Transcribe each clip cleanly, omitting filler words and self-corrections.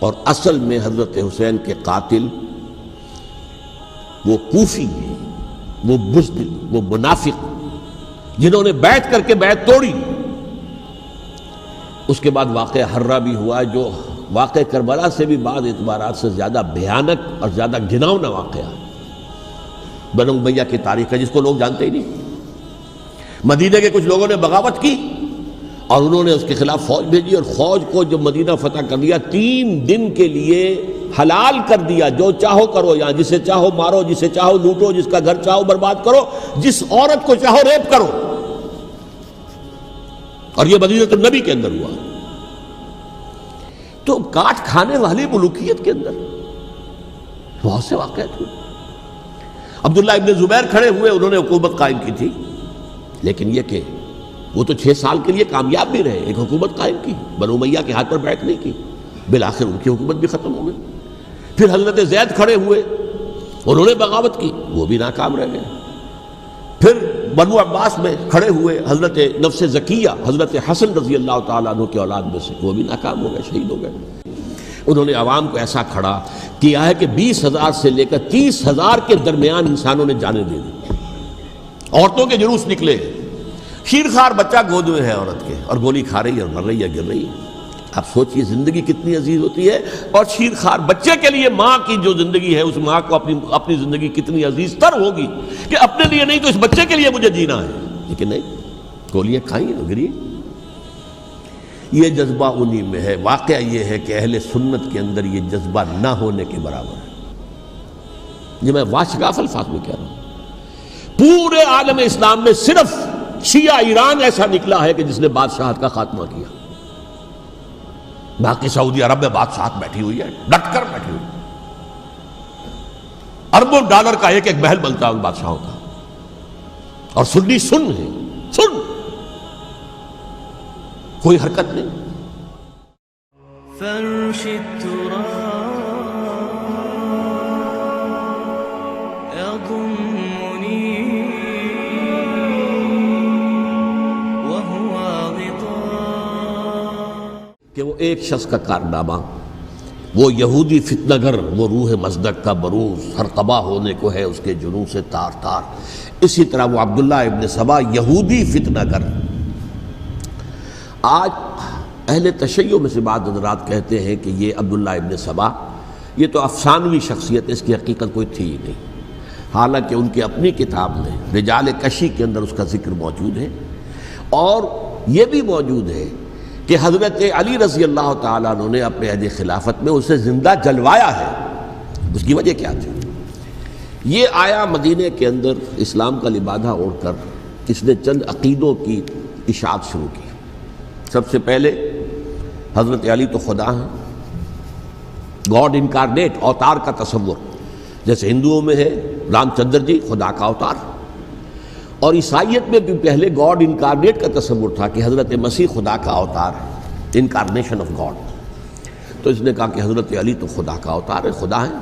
اور اصل میں حضرت حسین کے قاتل وہ کوفی ہیں، وہ بزدل، وہ منافق جنہوں نے بیعت کر کے بیعت توڑی۔ اس کے بعد واقعہ ہرہ بھی ہوا جو واقعہ کربلا سے بھی بعض اعتبارات سے زیادہ بھیانک اور زیادہ گھناؤنا واقعہ ہے۔ بنو امیہ کی تاریخ ہے جس کو لوگ جانتے ہی نہیں۔ مدینہ کے کچھ لوگوں نے بغاوت کی اور انہوں نے اس کے خلاف فوج بھیجی، اور فوج کو جب مدینہ فتح کر دیا 3 دن کے لیے حلال کر دیا، جو چاہو کرو، یہاں جسے چاہو مارو، جسے چاہو لوٹو، جس کا گھر چاہو برباد کرو، جس عورت کو چاہو ریپ کرو۔ اور یہ مدینہ النبی کے اندر ہوا۔ تو کاٹ کھانے والی ملوکیت کے اندر بہت سے واقعات ہوئے۔ عبداللہ ابن زبیر کھڑے ہوئے، انہوں نے حکومت قائم کی تھی، لیکن یہ کہ وہ تو 6 سال کے لیے کامیاب بھی رہے، ایک حکومت قائم کی، بنو امیہ کے ہاتھ پر بیعت نہیں کی، بالآخر ان کی حکومت بھی ختم ہو گئی۔ پھر حضرت زید کھڑے ہوئے، انہوں نے بغاوت کی، وہ بھی ناکام رہ گئے۔ پھر بنو عباس میں کھڑے ہوئے حضرت نفس زکیہ، حضرت حسن رضی اللہ تعالیٰ عنہ کے اولاد میں سے، وہ بھی ناکام ہو گئے، شہید ہو گئے۔ انہوں نے عوام کو ایسا کھڑا کیا ہے کہ 20,000 سے لے کر 30,000 کے درمیان انسانوں نے جانیں دے دی۔ عورتوں کے جلوس نکلے، شیرخوار بچہ گود میں ہے عورت کے، اور گولی کھا رہی ہے اور مر رہی ہے، گر رہی ہے۔ آپ سوچئے زندگی کتنی عزیز ہوتی ہے، اور شیرخوار بچے کے لیے ماں کی جو زندگی ہے، اس ماں کو اپنی زندگی کتنی عزیز تر ہوگی کہ اپنے لیے نہیں تو اس بچے کے لیے مجھے جینا ہے، لیکن نہیں، گولیاں کھائیں اور گری۔ یہ جذبہ انہی میں ہے۔ واقعہ یہ ہے کہ اہل سنت کے اندر یہ جذبہ نہ ہونے کے برابر ہے۔ یہ میں واشگاف الفاظ میں کہہ رہا ہوں۔ پورے عالم اسلام میں صرف شیعہ ایران ایسا نکلا ہے کہ جس نے بادشاہت کا خاتمہ کیا، باقی سعودی عرب میں بادشاہت بیٹھی ہوئی ہے، ڈٹ کر بیٹھی ہوئی، اربوں ڈالر کا ایک ایک محل بنتا ہے ان بادشاہوں کا، اور سنی سن ہے، سن، کوئی حرکت نہیں۔ فرش التراب يضمني وهو غطاء، کہ وہ ایک شخص کا کارنامہ، وہ یہودی فتنہ گر، وہ روح مصدق کا بروز، ہر قبا ہونے کو ہے اس کے جنوں سے تار تار۔ اسی طرح وہ عبداللہ ابن سبا یہودی فتنہ گر۔ آج اہل تشیع میں سے بعض حضرات کہتے ہیں کہ یہ عبداللہ ابن سبا یہ تو افسانوی شخصیت ہے، اس کی حقیقت کوئی تھی ہی نہیں، حالانکہ ان کی اپنی کتاب میں رجال کشی کے اندر اس کا ذکر موجود ہے، اور یہ بھی موجود ہے کہ حضرت علی رضی اللہ تعالیٰ عنہ نے اپنے عہد خلافت میں اسے زندہ جلوایا ہے۔ اس کی وجہ کیا تھی؟ یہ آیا مدینے کے اندر اسلام کا لبادہ اوڑھ کر، اس نے چند عقیدوں کی اشاعت شروع کی۔ سب سے پہلے حضرت علی تو خدا ہیں، گاڈ انکارنیٹ، اوتار کا تصور، جیسے ہندوؤں میں ہے رام چندر جی خدا کا اوتار، اور عیسائیت میں بھی پہلے گاڈ انکارنیٹ کا تصور تھا کہ حضرت مسیح خدا کا اوتار ہے، انکارنیشن آف گاڈ۔ تو اس نے کہا کہ حضرت علی تو خدا کا اوتار ہے، خدا ہے۔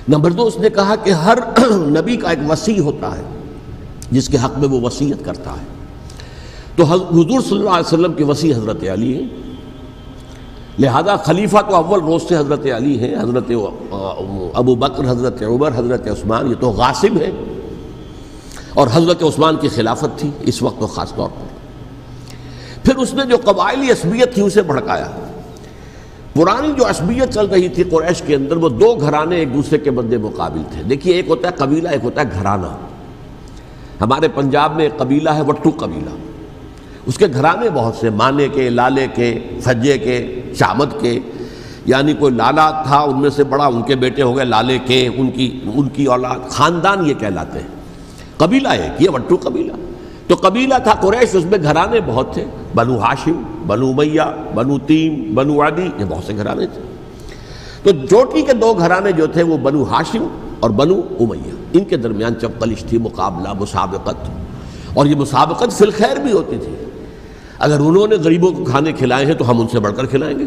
نمبر 2، اس نے کہا کہ ہر نبی کا ایک وصی ہوتا ہے جس کے حق میں وہ وصیت کرتا ہے، تو حضور صلی اللہ علیہ وسلم کے وصی حضرت علی ہیں، لہذا خلیفہ تو اول روز سے حضرت علی ہیں، حضرت ابو بکر، حضرت عمر، حضرت عثمان یہ تو غاصب ہیں، اور حضرت عثمان کی خلافت تھی اس وقت تو خاص طور پر۔ پھر اس نے جو قبائلی عصبیت تھی اسے بھڑکایا۔ پرانی جو عصبیت چل رہی تھی قریش کے اندر، وہ 2 گھرانے ایک دوسرے کے مد مقابل تھے۔ دیکھیے، ایک ہوتا ہے قبیلہ، ایک ہوتا ہے گھرانہ۔ ہمارے پنجاب میں ایک قبیلہ ہے وٹو قبیلہ، اس کے گھرانے بہت سے، مانے کے، لالے کے، فجے کے، شامت کے، یعنی کوئی لالا تھا ان میں سے بڑا، ان کے بیٹے ہو گئے لالے کے، ان کی اولاد، خاندان یہ کہلاتے ہیں۔ قبیلہ ایک، یہ وٹو قبیلہ۔ تو قبیلہ تھا قریش، اس میں گھرانے بہت تھے، بنو ہاشم، بنو امیہ، بنو تیم، بنو عدی، یہ بہت سے گھرانے تھے۔ تو چوٹی کے 2 گھرانے جو تھے وہ بنو ہاشم اور بنو امیہ، ان کے درمیان چپقلش تھی، مقابلہ، مسابقت، اور یہ مسابقت فی الخیر بھی ہوتی تھی۔ اگر انہوں نے غریبوں کو کھانے کھلائے ہیں تو ہم ان سے بڑھ کر کھلائیں گے،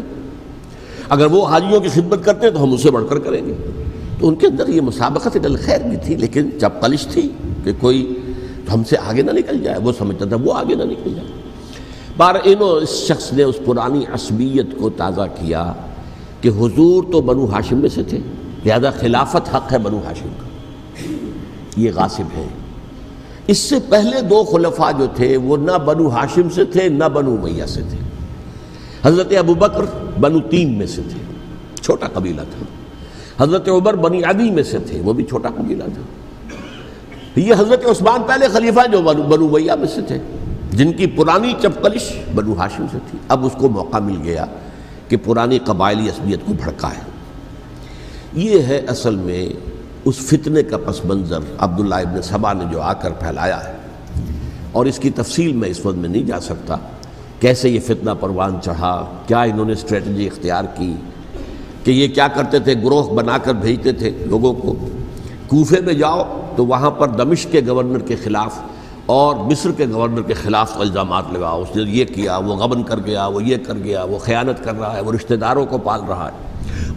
اگر وہ حاجیوں کی خدمت کرتے ہیں تو ہم ان سے بڑھ کر کریں گے۔ تو ان کے اندر یہ مسابقت الخیر بھی تھی، لیکن چپقلش تھی کہ کوئی ہم سے آگے نہ نکل جائے، وہ سمجھتا تھا وہ آگے نہ نکل جائے۔ اس شخص نے اس پرانی عصبیت کو تازہ کیا کہ حضور تو بنو ہاشم میں سے تھے، لہذا خلافت حق ہے بنو ہاشم کا، یہ غاصب ہے۔ اس سے پہلے دو خلفاء جو تھے وہ نہ بنو ہاشم سے تھے نہ بنو امیہ سے تھے۔ حضرت ابوبکر بنو تیم میں سے تھے، چھوٹا قبیلہ تھا۔ حضرت عمر بنی عدی میں سے تھے، وہ بھی چھوٹا قبیلہ تھا۔ یہ حضرت عثمان پہلے خلیفہ جو بنو امیہ میں سے تھے، جن کی پرانی چپقلش بنو ہاشم سے تھی، اب اس کو موقع مل گیا کہ پرانی قبائلی عصبیت کو بھڑکائے۔ یہ ہے اصل میں اس فتنے کا پس منظر عبداللہ ابن سبا نے جو آ کر پھیلایا ہے، اور اس کی تفصیل میں اس وقت میں نہیں جا سکتا، کیسے یہ فتنہ پروان چڑھا، کیا انہوں نے اسٹریٹجی اختیار کی، کہ یہ کیا کرتے تھے، گروہ بنا کر بھیجتے تھے لوگوں کو، کوفے میں جاؤ تو وہاں پر دمشق کے گورنر کے خلاف اور مصر کے گورنر کے خلاف الزامات لگاؤ، اس نے یہ کیا، وہ غبن کر گیا، وہ یہ کر گیا، وہ خیانت کر رہا ہے، وہ رشتہ داروں کو پال رہا ہے،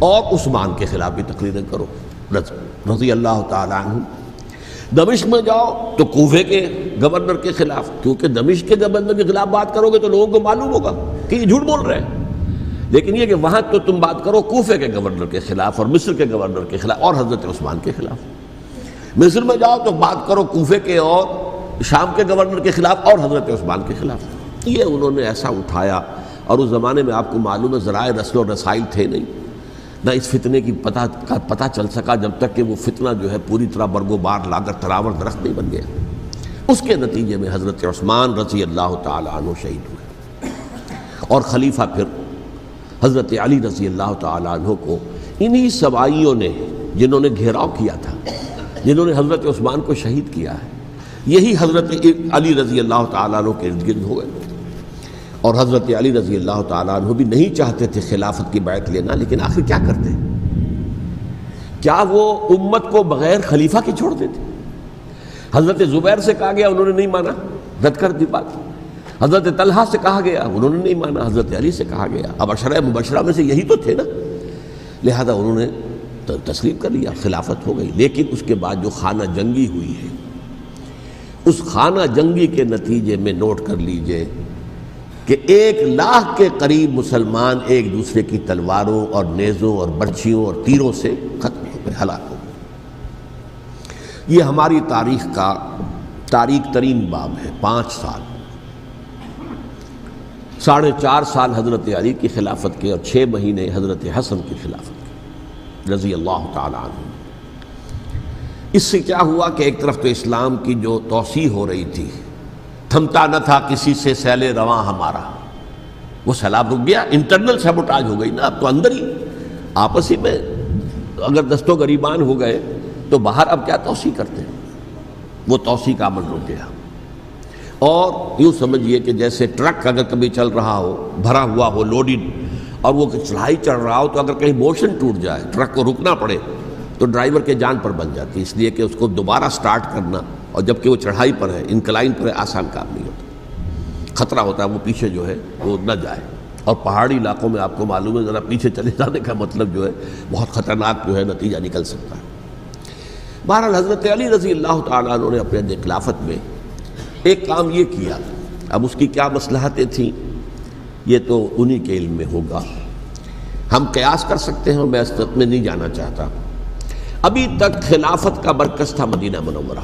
اور عثمان کے خلاف بھی تقریریں کرو رضی اللہ تعالیٰ عنہ۔ دمشق میں جاؤ تو کوفے کے گورنر کے خلاف، کیونکہ دمشق کے گورنر کے خلاف بات کرو گے تو لوگوں کو معلوم ہوگا کہ یہ جھوٹ بول رہے ہیں، لیکن یہ کہ وہاں تو تم بات کرو کوفے کے گورنر کے خلاف اور مصر کے گورنر کے خلاف اور حضرت عثمان کے خلاف۔ مصر میں جاؤ تو بات کرو کوفے کے اور شام کے گورنر کے خلاف اور حضرت عثمان کے خلاف۔ یہ انہوں نے ایسا اٹھایا، اور اس زمانے میں آپ کو معلوم ہے ذرائع رسل و رسائل تھے نہیں، نہ اس فتنے کی پتہ چل سکا جب تک کہ وہ فتنہ جو ہے پوری طرح برگ و بار لا کر تراور درخت نہیں بن گیا۔ اس کے نتیجے میں حضرت عثمان رضی اللہ تعالیٰ عنہ شہید ہوئے، اور خلیفہ پھر حضرت علی رضی اللہ تعالیٰ عنہ کو انہی سوائیوں نے، جنہوں نے گھیراؤ کیا تھا، جنہوں نے حضرت عثمان کو شہید کیا ہے، یہی حضرت علی رضی اللہ تعالیٰ عنہ کے ارد گرد ہوئے۔ اور حضرت علی رضی اللہ تعالیٰ عنہ بھی نہیں چاہتے تھے خلافت کی بیعت لینا، لیکن آخر کیا کرتے؟ کیا وہ امت کو بغیر خلیفہ کے چھوڑ دیتے؟ حضرت زبیر سے کہا گیا، انہوں نے نہیں مانا، رد کر دی بات۔ حضرت طلحہ سے کہا گیا، انہوں نے نہیں مانا۔ حضرت علی سے کہا گیا، اب عشرہ مبشرہ میں سے یہی تو تھے نا، لہذا انہوں نے تسلیم کر لیا، خلافت ہو گئی۔ لیکن اس کے بعد جو خانہ جنگی ہوئی ہے، اس خانہ جنگی کے نتیجے میں نوٹ کر لیجئے کہ 1,00,000 کے قریب مسلمان ایک دوسرے کی تلواروں اور نیزوں اور برچھیوں اور تیروں سے ختم ہو گئے، ہلاک ہو گئے۔ یہ ہماری تاریخ کا تاریک ترین باب ہے۔ 5 سال، 4.5 سال حضرت علی کی خلافت کے، اور 6 مہینے حضرت حسن کی خلافت کے رضی اللہ تعالیٰ عنہ۔ اس سے کیا ہوا کہ ایک طرف تو اسلام کی جو توسیع ہو رہی تھی، تھمتا نہ تھا کسی سے سیل رواں ہمارا، وہ سیلاب رک گیا، انٹرنل سیبوٹاج ہو گئی نا، اب تو اندر ہی آپس ہی میں اگر دست و گریبان ہو گئے تو باہر اب کیا توسیع کرتے ہیں، وہ توسیع کا عمل رک گیا۔ اور یوں سمجھیے کہ جیسے ٹرک اگر کبھی چل رہا ہو، بھرا ہوا ہو، لوڈڈ، اور وہ چڑھائی چڑھ رہا ہو، تو اگر کہیں موشن ٹوٹ جائے، ٹرک کو رکنا پڑے، تو ڈرائیور کے جان پر بن جاتی، اس لیے کہ اس کو دوبارہ سٹارٹ کرنا، اور جبکہ وہ چڑھائی پر ہے، انکلائن پر ہے، آسان کام نہیں ہوتا، خطرہ ہوتا ہے وہ پیچھے جو ہے وہ نہ جائے۔ اور پہاڑی علاقوں میں آپ کو معلوم ہے ذرا پیچھے چلے جانے کا مطلب جو ہے بہت خطرناک جو ہے نتیجہ نکل سکتا ہے۔ بہرحال حضرت علی رضی اللہ تعالیٰ عنہ نے اپنے خلافت میں ایک کام یہ کیا، اب اس کی کیا مصلحتیں تھیں یہ تو انہی کے علم میں ہوگا، ہم قیاس کر سکتے ہیں، میں اس میں نہیں جانا چاہتا۔ ابھی تک خلافت کا مرکز تھا مدینہ منورہ،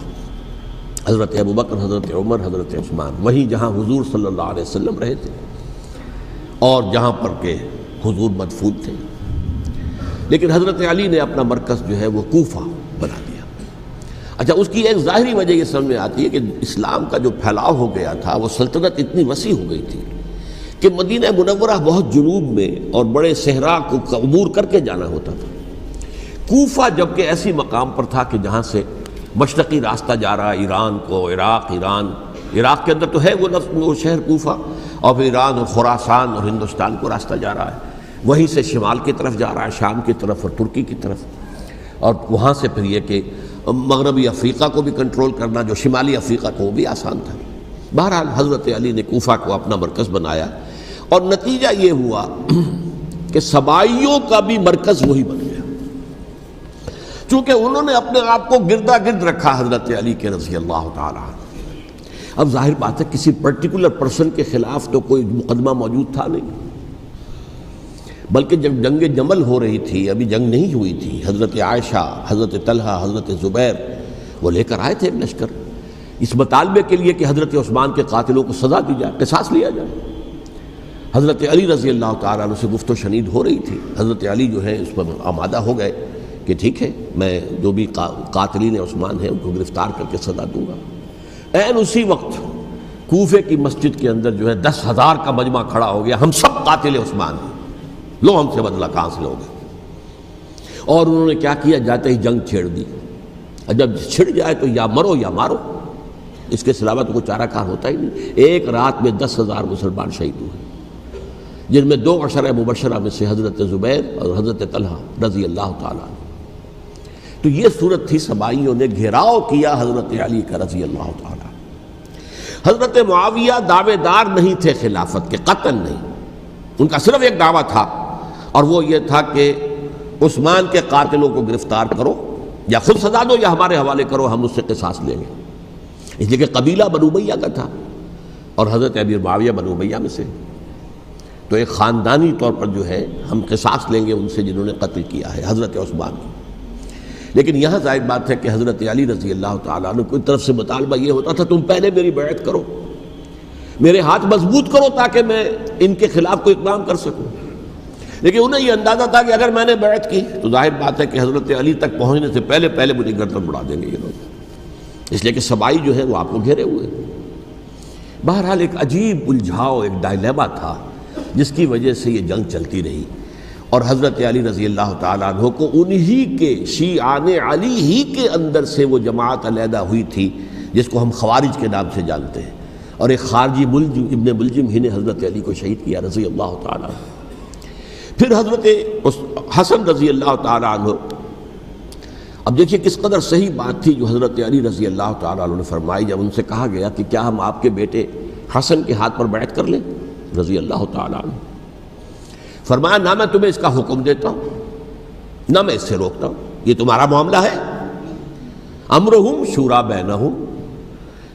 حضرت ابوبکر، حضرت عمر، حضرت عثمان، وہیں جہاں حضور صلی اللہ علیہ وسلم رہے تھے اور جہاں پر کہ حضور مدفون تھے۔ لیکن حضرت علی نے اپنا مرکز جو ہے وہ کوفہ بنا دیا۔ اچھا، اس کی ایک ظاہری وجہ یہ سمجھ میں آتی ہے کہ اسلام کا جو پھیلاؤ ہو گیا تھا، وہ سلطنت اتنی وسیع ہو گئی تھی کہ مدینہ منورہ بہت جنوب میں اور بڑے صحرا کو عبور کر کے جانا ہوتا تھا۔ کوفہ جبکہ ایسی مقام پر تھا کہ جہاں سے مشرقی راستہ جا رہا ہے ایران کو، عراق کے اندر تو ہے وہ شہر کوفہ، اور پھر ایران اور خراسان اور ہندوستان کو راستہ جا رہا ہے، وہیں سے شمال کی طرف جا رہا ہے، شام کی طرف اور ترکی کی طرف، اور وہاں سے پھر یہ کہ مغربی افریقہ کو بھی کنٹرول کرنا، جو شمالی افریقہ کو، وہ بھی آسان تھا۔ بہرحال حضرت علی نے کوفہ کو اپنا مرکز بنایا، اور نتیجہ یہ ہوا کہ سبائیوں کا بھی مرکز وہی بن گیا، چونکہ انہوں نے اپنے آپ کو گردا گرد رکھا حضرت علی کے رضی اللہ تعالیٰ عنہ۔ اب ظاہر بات ہے کسی پرٹیکولر پرسن کے خلاف تو کوئی مقدمہ موجود تھا نہیں، بلکہ جب جنگ جمل ہو رہی تھی، ابھی جنگ نہیں ہوئی تھی، حضرت عائشہ، حضرت طلحہ، حضرت زبیر وہ لے کر آئے تھے ایک لشکر اس مطالبے کے لیے کہ حضرت عثمان کے قاتلوں کو سزا دی جائے، قصاص لیا جائے۔ حضرت علی رضی اللہ تعالیٰ عنہ سے گفت و شنید ہو رہی تھی، حضرت علی جو ہے اس پر آمادہ ہو گئے کہ ٹھیک ہے، میں جو بھی قاتلین عثمان ہیں ان کو گرفتار کر کے سزا دوں گا۔ عین اسی وقت کوفے کی مسجد کے اندر جو ہے 10,000 کا مجمع کھڑا ہو گیا، ہم سب قاتل عثمان ہیں، لو ہم سے بدلہ کہاں سے لوگے۔ اور انہوں نے کیا کیا، جاتے ہی جنگ چھیڑ دی، جب چھڑ جائے تو یا مرو یا مارو، اس کے سلاوہ تو کوئی چارہ کار ہوتا ہی نہیں۔ ایک رات میں 10,000 مسلمان شہید ہوئے، جن میں 2 عشرہ مبشرہ میں سے حضرت زبیر اور حضرت طلحہ رضی اللہ تعالیٰ عنہ۔ تو یہ صورت تھی، سبائیوں نے گھیراؤ کیا حضرت علی کا رضی اللہ تعالیٰ۔ حضرت معاویہ دعوے دار نہیں تھے خلافت کے، قطعاً نہیں، ان کا صرف ایک دعویٰ تھا، اور وہ یہ تھا کہ عثمان کے قاتلوں کو گرفتار کرو، یا خود سزا دو یا ہمارے حوالے کرو، ہم اس سے قصاص لیں گے۔ اس لیے کہ قبیلہ بنو امیہ کا تھا، اور حضرت امیر معاویہ بنو امیہ میں سے، تو ایک خاندانی طور پر جو ہے ہم قصاص لیں گے ان سے جنہوں نے قتل کیا ہے حضرت عثمان کو۔ لیکن یہاں ظاہر بات ہے کہ حضرت علی رضی اللہ تعالیٰ عنہ کی طرف سے مطالبہ یہ ہوتا تھا، تم پہلے میری بیعت کرو، میرے ہاتھ مضبوط کرو تاکہ میں ان کے خلاف کوئی اقدام کر سکوں۔ لیکن انہیں یہ اندازہ تھا کہ اگر میں نے بیعت کی تو ظاہر بات ہے کہ حضرت علی تک پہنچنے سے پہلے مجھے گردن اڑا دیں گے یہ لوگ، اس لیے کہ سبائی جو ہے وہ آپ کو گھیرے ہوئے۔ بہرحال ایک عجیب الجھاؤ، ایک ڈائلیما تھا جس کی وجہ سے یہ جنگ چلتی رہی، اور حضرت علی رضی اللہ تعالیٰ عنہ کو انہی کے شیعان علی ہی کے اندر سے وہ جماعت علیحدہ ہوئی تھی جس کو ہم خوارج کے نام سے جانتے ہیں، اور ایک خارجی ملجم ابن ملجم ہی نے حضرت علی کو شہید کیا رضی اللہ تعالیٰ عنہ۔ پھر حضرت حسن رضی اللہ تعالیٰ عنہ، اب دیکھیے کس قدر صحیح بات تھی جو حضرت علی رضی اللہ تعالیٰ عنہ نے فرمائی جب ان سے کہا گیا کہ کیا ہم آپ کے بیٹے حسن کے ہاتھ پر بیعت کر لیں رضی اللہ تعالیٰ عنہ۔ فرمایا نہ میں تمہیں اس کا حکم دیتا ہوں نہ میں اس سے روکتا ہوں، یہ تمہارا معاملہ ہے، امرہم شورا بینہم،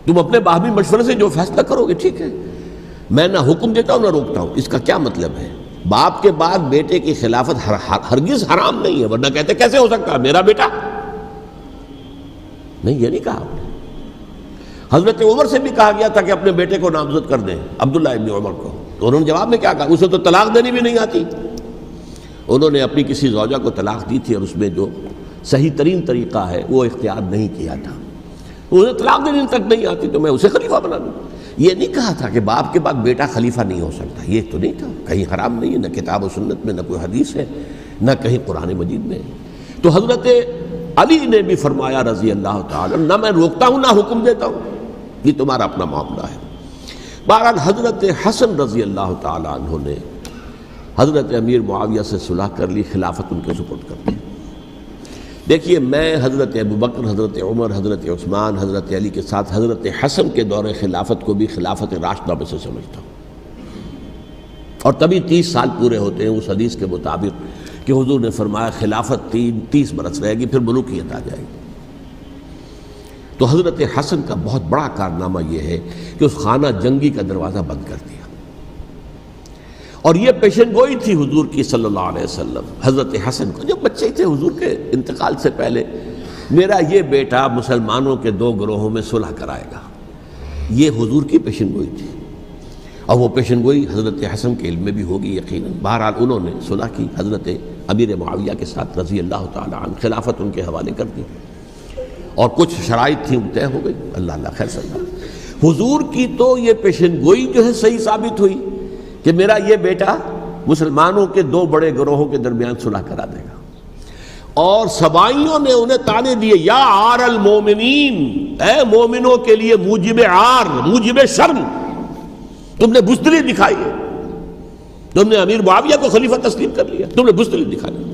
تم اپنے باہمی مشورے سے جو فیصلہ کرو گے ٹھیک ہے، میں نہ حکم دیتا ہوں نہ روکتا ہوں۔ اس کا کیا مطلب ہے؟ باپ کے بعد بیٹے کی خلافت ہرگز حرام نہیں ہے، ورنہ کہتے کیسے ہو سکتا ہے میرا بیٹا؟ نہیں، یہ نہیں کہا۔ حضرت عمر سے بھی کہا گیا تھا کہ اپنے بیٹے کو نامزد کر دیں، عبداللہ ابن عمر کو، تو انہوں نے جواب میں کیا کہا؟ اسے تو طلاق دینی بھی نہیں آتی۔ انہوں نے اپنی کسی زوجہ کو طلاق دی تھی، اور اس میں جو صحیح ترین طریقہ ہے وہ اختیار نہیں کیا تھا، انہیں طلاق دینی تک نہیں آتی تو میں اسے خلیفہ بنا دوں۔ یہ نہیں کہا تھا کہ باپ کے بعد بیٹا خلیفہ نہیں ہو سکتا، یہ تو نہیں تھا، کہیں حرام نہیں ہے، نہ کتاب و سنت میں، نہ کوئی حدیث ہے، نہ کہیں قرآن مجید میں۔ تو حضرت علی نے بھی فرمایا رضی اللہ تعالیٰ، نہ میں روکتا ہوں نہ حکم دیتا ہوں، یہ تمہارا اپنا معاملہ ہے۔ بہرحال حضرت حسن رضی اللہ تعالیٰ عنہ نے حضرت امیر معاویہ سے صلح کر لی، خلافت ان کے سپرد کر دی۔ دیکھیے میں حضرت ابوبکر، حضرت عمر، حضرت عثمان، حضرت علی کے ساتھ حضرت حسن کے دور خلافت کو بھی خلافت راشدہ میں سے سمجھتا ہوں، اور تبھی 30 سال پورے ہوتے ہیں اس حدیث کے مطابق کہ حضور نے فرمایا خلافت 30 برس رہے گی، پھر ملوکیت آ جائے گی۔ تو حضرت حسن کا بہت بڑا کارنامہ یہ ہے کہ اس خانہ جنگی کا دروازہ بند کر دیا، اور یہ پیشن گوئی تھی حضور کی صلی اللہ علیہ وسلم حضرت حسن کو، جب بچے تھے حضور کے انتقال سے پہلے، میرا یہ بیٹا مسلمانوں کے 2 گروہوں میں صلح کرائے گا، یہ حضور کی پیشن گوئی تھی، اور وہ پیشن گوئی حضرت حسن کے علم میں بھی ہوگی یقیناً۔ بہرحال انہوں نے صلح کی حضرت امیر معاویہ کے ساتھ رضی اللہ تعالیٰ عنہ، خلافت ان کے حوالے کر دی، اور کچھ شرائط تھیں طے ہو گئی، اللہ خیر صلی اللہ۔ حضور کی تو یہ پیشن گوئی جو ہے صحیح ثابت ہوئی کہ میرا یہ بیٹا مسلمانوں کے 2 بڑے گروہوں کے درمیان صلح کرا دے گا، اور سبائیوں نے انہیں تانے دیے، یا عار المومنین، اے مومنوں کے لیے موجب عار، موجب شرم، تم نے بزدلی دکھائی ہے، تم نے امیر معاویہ کو خلیفہ تسلیم کر لیا، تم نے بزدلی دکھائی،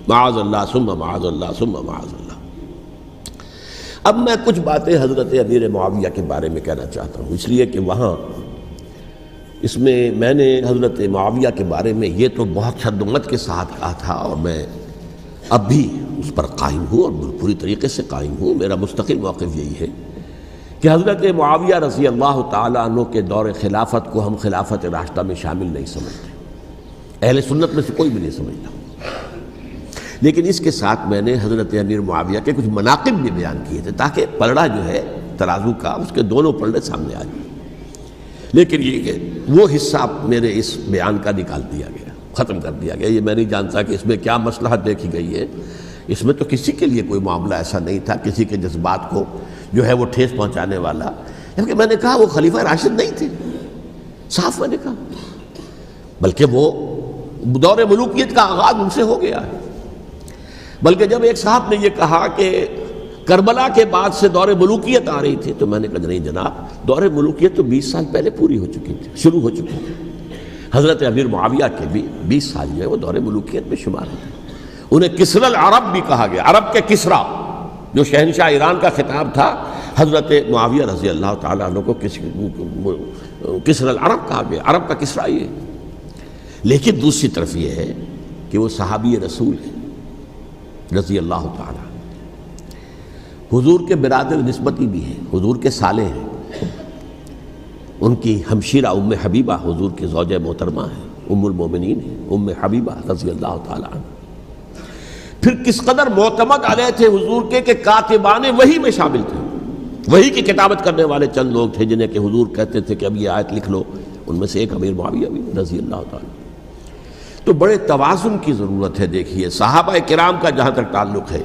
معاذ اللہ ثم معاذ اللہ ثم معاذ اللہ۔ اب میں کچھ باتیں حضرت امیر معاویہ کے بارے میں کہنا چاہتا ہوں، اس لیے کہ وہاں اس میں نے حضرت معاویہ کے بارے میں یہ تو بہت شدت کے ساتھ کہا تھا، اور میں اب بھی اس پر قائم ہوں اور پوری طریقے سے قائم ہوں۔ میرا مستقل موقف یہی ہے کہ حضرت معاویہ رضی اللہ تعالیٰ عنہ کے دور خلافت کو ہم خلافت راشدہ میں شامل نہیں سمجھتے، اہل سنت میں سے کوئی بھی نہیں سمجھتا. لیکن اس کے ساتھ میں نے حضرت امیر معاویہ کے کچھ مناقب بھی بیان کیے تھے تاکہ پلڑا جو ہے ترازو کا اس کے دونوں پلڑے سامنے آ جائیں. لیکن یہ کہ وہ حصہ میرے اس بیان کا نکال دیا گیا، ختم کر دیا گیا. یہ میں نہیں جانتا کہ اس میں کیا مصلحت دیکھی گئی ہے. اس میں تو کسی کے لیے کوئی معاملہ ایسا نہیں تھا کسی کے جذبات کو جو ہے وہ ٹھیس پہنچانے والا. کیونکہ میں نے کہا وہ خلیفہ راشد نہیں تھے، صاف میں نے کہا، بلکہ وہ دور ملوکیت کا آغاز ان سے ہو گیا ہے. بلکہ جب ایک صاحب نے یہ کہا کہ کربلا کے بعد سے دور ملوکیت آ رہی تھی تو میں نے کہا نہیں جناب، دور ملوکیت تو 20 سال پہلے پوری ہو چکی تھی، شروع ہو چکی تھی. حضرت امیر معاویہ کے بھی 20 سال جو ہے وہ دور ملوکیت میں شمار ہوتے ہیں. انہیں کسرى العرب بھی کہا گیا، عرب کے کسریٰ، جو شہنشاہ ایران کا خطاب تھا حضرت معاویہ رضی اللہ تعالیٰ عنہ کو کسرى العرب کہا گیا، عرب کا کسریٰ یہ. لیکن دوسری طرف یہ ہے کہ وہ صحابی رسول ہیں رضی اللہ تعالیٰ، حضور کے برادر نسبتی بھی ہیں، حضور کے سالے ہیں. ان کی ہمشیرہ ام حبیبہ حضور کی زوجہ محترمہ ہیں، ام المومنین ہیں، ام حبیبہ رضی اللہ تعالیٰ عنہ. پھر کس قدر معتمد علیہ تھے حضور کے کہ کاتبان وحی میں شامل تھے. وحی کی کتابت کرنے والے چند لوگ تھے جنہیں کہ حضور کہتے تھے کہ اب یہ آیت لکھ لو. ان میں سے ایک امیر معاویہ بھی رضی اللہ تعالیٰ. تو بڑے توازن کی ضرورت ہے. دیکھیے صحابہ کرام کا جہاں تک تعلق ہے،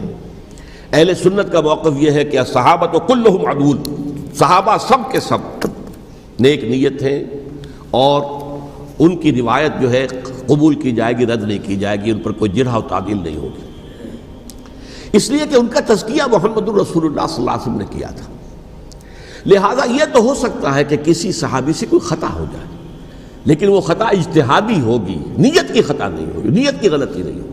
اہل سنت کا موقف یہ ہے کہ صحابہ تو کلہم عدول، صحابہ سب کے سب نیک نیت ہیں اور ان کی روایت جو ہے قبول کی جائے گی، رد نہیں کی جائے گی، ان پر کوئی جرح و تعدیل نہیں ہوگی. اس لیے کہ ان کا تزکیہ محمد الرسول اللہ صلی اللہ علیہ وسلم نے کیا تھا. لہٰذا یہ تو ہو سکتا ہے کہ کسی صحابی سے کوئی خطا ہو جائے، لیکن وہ خطا اجتہادی ہوگی، نیت کی خطا نہیں ہوگی، نیت کی غلطی نہیں ہوگی.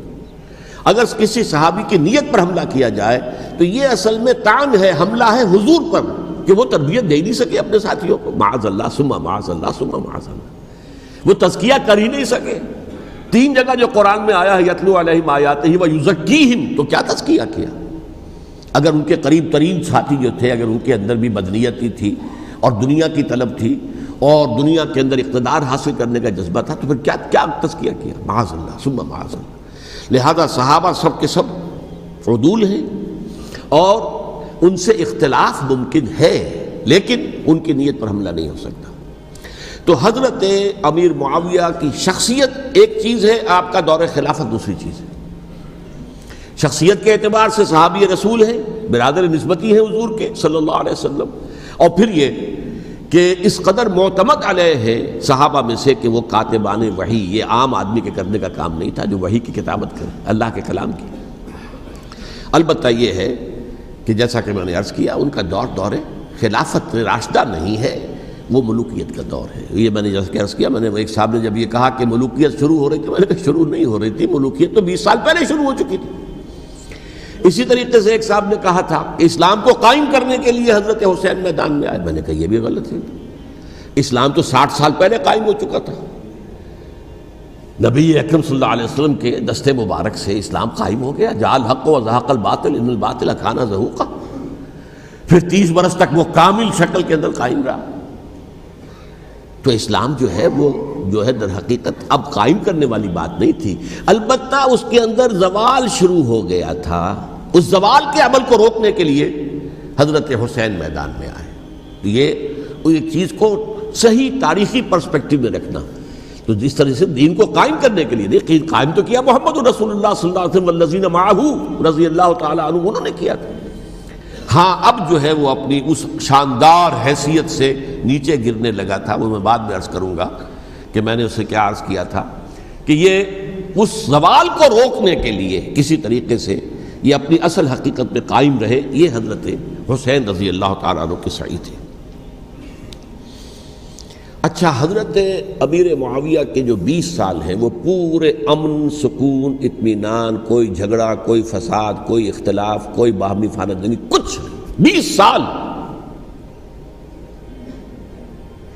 اگر کسی صحابی کی نیت پر حملہ کیا جائے تو یہ اصل میں طعن ہے، حملہ ہے حضور پر کہ وہ تربیت دے نہیں سکے اپنے ساتھیوں کو. معاذ اللہ ثم معاذ اللہ ثم معاذ اللہ، وہ تزکیہ کر ہی نہیں سکے. 3 جگہ جو قرآن میں آیا ہے یتلو علیہم آیاتہ ویزکیہم، تو کیا تزکیہ کیا؟ اگر ان کے قریب ترین ساتھی جو تھے، اگر ان کے اندر بھی بدنیتی تھی اور دنیا کی طلب تھی اور دنیا کے اندر اقتدار حاصل کرنے کا جذبہ تھا تو پھر کیا تزکیہ کیا؟ معاذ اللہ ثم معاذ اللہ. لہذا صحابہ سب کے سب عدول ہیں اور ان سے اختلاف ممکن ہے، لیکن ان کی نیت پر حملہ نہیں ہو سکتا. تو حضرت امیر معاویہ کی شخصیت ایک چیز ہے، آپ کا دور خلافت دوسری چیز ہے. شخصیت کے اعتبار سے صحابی رسول ہیں، برادر نسبتی ہیں حضور کے صلی اللہ علیہ وسلم. اور پھر یہ کہ اس قدر معتمد علیہ ہے صحابہ میں سے کہ وہ کاتبان وحی، یہ عام آدمی کے کرنے کا کام نہیں تھا جو وحی کی کتابت کرے، اللہ کے کلام کی. البتہ یہ ہے کہ جیسا کہ میں نے عرض کیا ان کا دور خلافت راشدہ نہیں ہے، وہ ملوکیت کا دور ہے. یہ میں نے جیسا کہ عرض کیا، میں نے ایک صاحب نے جب یہ کہا کہ ملوکیت شروع ہو رہی تھی، میں نے کہا شروع نہیں ہو رہی تھی، ملوکیت تو 20 سال پہلے شروع ہو چکی تھی. اسی طریقے سے ایک صاحب نے کہا تھا کہ اسلام کو قائم کرنے کے لیے حضرت حسین میدان میں آئے. میں نے کہا یہ بھی غلط ہے، اسلام تو 60 سال پہلے قائم ہو چکا تھا. نبی اکرم صلی اللہ علیہ وسلم کے دست مبارک سے اسلام قائم ہو گیا. جاء الحق وزهق الباطل ان الباطل كان زهوقا. پھر 30 برس تک وہ کامل شکل کے اندر قائم رہا. تو اسلام جو ہے وہ جو ہے در حقیقت اب قائم کرنے والی بات نہیں تھی. البتہ اس کے اندر زوال شروع ہو گیا تھا. اس زوال کے عمل کو روکنے کے لیے حضرت حسین میدان میں آئے. یہ ایک چیز کو صحیح تاریخی پرسپیکٹو میں رکھنا. تو جس طرح سے دین کو قائم کرنے کے لیے دیکھیں، قائم تو کیا محمد رسول اللہ صلی اللہ علیہ وسلم والذین معہ رضی اللہ تعالیٰ عنہ، انہوں نے کیا تھا. ہاں اب جو ہے وہ اپنی اس شاندار حیثیت سے نیچے گرنے لگا تھا. وہ میں بعد میں عرض کروں گا کہ میں نے اسے کیا عرض کیا تھا کہ یہ اس زوال کو روکنے کے لیے کسی طریقے سے یہ اپنی اصل حقیقت میں قائم رہے. یہ حضرت حسین رضی اللہ تعالیٰ عنہ کے سعی تھے. اچھا، حضرت امیر معاویہ کے جو 20 سال ہیں وہ پورے امن، سکون، اطمینان، کوئی جھگڑا، کوئی فساد، کوئی اختلاف، کوئی باہمی خاندانی، کچھ نہیں. 20 سال.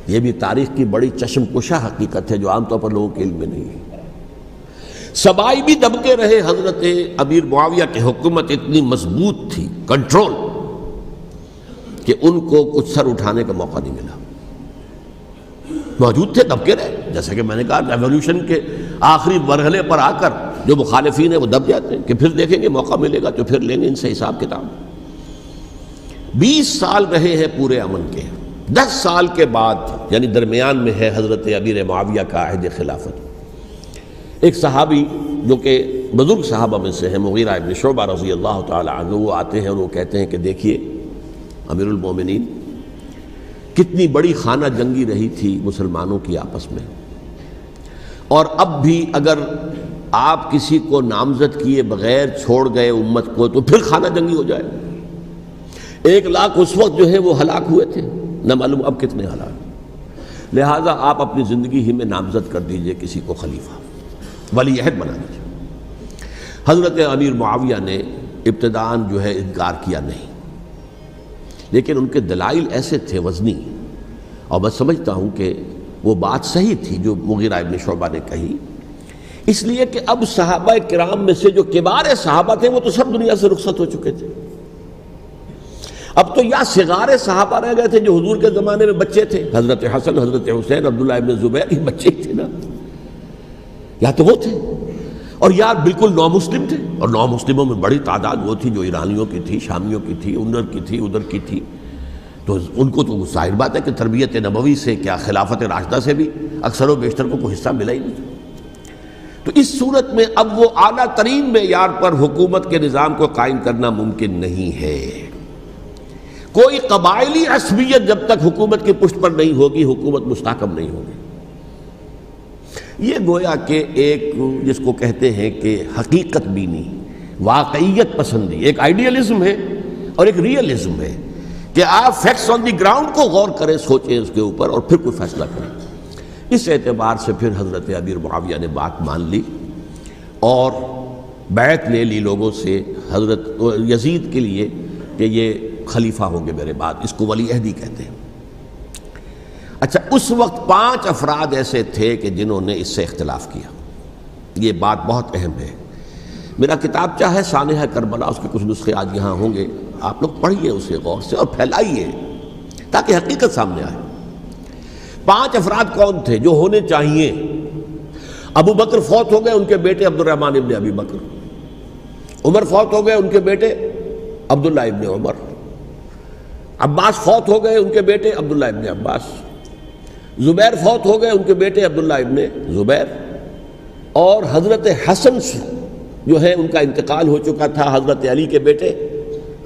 یہ بھی تاریخ کی بڑی چشم کشا حقیقت ہے جو عام طور پر لوگوں کے علم میں نہیں ہے. سبائی بھی دبکے رہے. حضرت امیر معاویہ کی حکومت اتنی مضبوط تھی، کنٹرول، کہ ان کو کچھ سر اٹھانے کا موقع نہیں ملا. موجود تھے، دبکے رہے. جیسا کہ میں نے کہا ریولوشن کے آخری مرحلے پر آ کر جو مخالفین ہیں وہ دب جاتے ہیں کہ پھر دیکھیں گے موقع ملے گا تو پھر لیں گے ان سے حساب کتاب۔ 20 سال رہے ہیں پورے امن کے، 10 سال کے بعد یعنی درمیان میں ہے حضرت امیر معاویہ کا عہد خلافت۔ ایک صحابی جو کہ بزرگ صحابہ میں سے ہیں، مغیرہ ابن شعبہ رضی اللہ تعالی عنہ، وہ آتے ہیں اور وہ کہتے ہیں کہ دیکھیے امیر المومنین، کتنی بڑی خانہ جنگی رہی تھی مسلمانوں کی آپس میں، اور اب بھی اگر آپ کسی کو نامزد کیے بغیر چھوڑ گئے امت کو تو پھر خانہ جنگی ہو جائے۔ 1 لاکھ اس وقت جو ہے وہ ہلاک ہوئے تھے، نہ معلوم اب کتنے ہلاک۔ لہٰذا آپ اپنی زندگی ہی میں نامزد کر دیجئے کسی کو خلیفہ، ولی عہد بنا دیجئے۔ حضرت امیر معاویہ نے ابتداءً جو ہے انکار کیا نہیں، لیکن ان کے دلائل ایسے تھے وزنی، اور میں سمجھتا ہوں کہ وہ بات صحیح تھی جو مغیرہ ابن شعبہ نے کہی، اس لیے کہ اب صحابہ کرام میں سے جو کبار صحابہ تھے وہ تو سب دنیا سے رخصت ہو چکے تھے۔ اب تو یا صغار صحابہ رہ گئے تھے جو حضور کے زمانے میں بچے تھے، حضرت حسن، حضرت حسین، عبداللہ ابن زبیر، یہ بچے ہی تھے نا، یا تو وہ تھے، اور یا بالکل نو مسلم تھے، اور نو مسلموں میں بڑی تعداد وہ تھی جو ایرانیوں کی تھی، شامیوں کی تھی، ادھر کی تھی، تو ان کو تو ظاہر بات ہے کہ تربیت نبوی سے کیا خلافت راشدہ سے بھی اکثر و بیشتر کو کوئی حصہ ملا ہی نہیں۔ تو اس صورت میں اب وہ اعلیٰ ترین معیار پر حکومت کے نظام کو قائم کرنا ممکن نہیں ہے۔ کوئی قبائلی عصبیت جب تک حکومت کی پشت پر نہیں ہوگی، حکومت مستحکم نہیں ہوگی۔ یہ گویا کہ ایک جس کو کہتے ہیں کہ حقیقت بینی، واقعیت پسندی، ایک آئیڈیلزم ہے اور ایک ریئلزم ہے کہ آپ فیکٹس آن دی گراؤنڈ کو غور کریں، سوچیں اس کے اوپر اور پھر کوئی فیصلہ کریں۔ اس اعتبار سے پھر حضرت امیر معاویہ نے بات مان لی اور بیعت لے لی لوگوں سے حضرت یزید کے لیے کہ یہ خلیفہ ہوں گے میرے بعد، اس کو ولی عہدی کہتے ہیں۔ اچھا، اس وقت 5 افراد ایسے تھے کہ جنہوں نے اس سے اختلاف کیا، یہ بات بہت اہم ہے۔ میرا کتابچہ ہے سانحہ کربلا، اس کے کچھ نسخے آج یہاں ہوں گے، آپ لوگ پڑھیے اسے غور سے اور پھیلائیے تاکہ حقیقت سامنے آئے۔ 5 افراد کون تھے جو ہونے چاہیے؟ ابو بکر فوت ہو گئے، ان کے بیٹے عبد الرحمن ابن ابی بکر۔ عمر فوت ہو گئے، ان کے بیٹے عبداللہ ابن عمر۔ عباس فوت ہو گئے، ان کے بیٹے عبداللہ ابن عباس۔ زبیر فوت ہو گئے، ان کے بیٹے عبداللہ ابن زبیر۔ اور حضرت حسن جو ہے ان کا انتقال ہو چکا تھا، حضرت علی کے بیٹے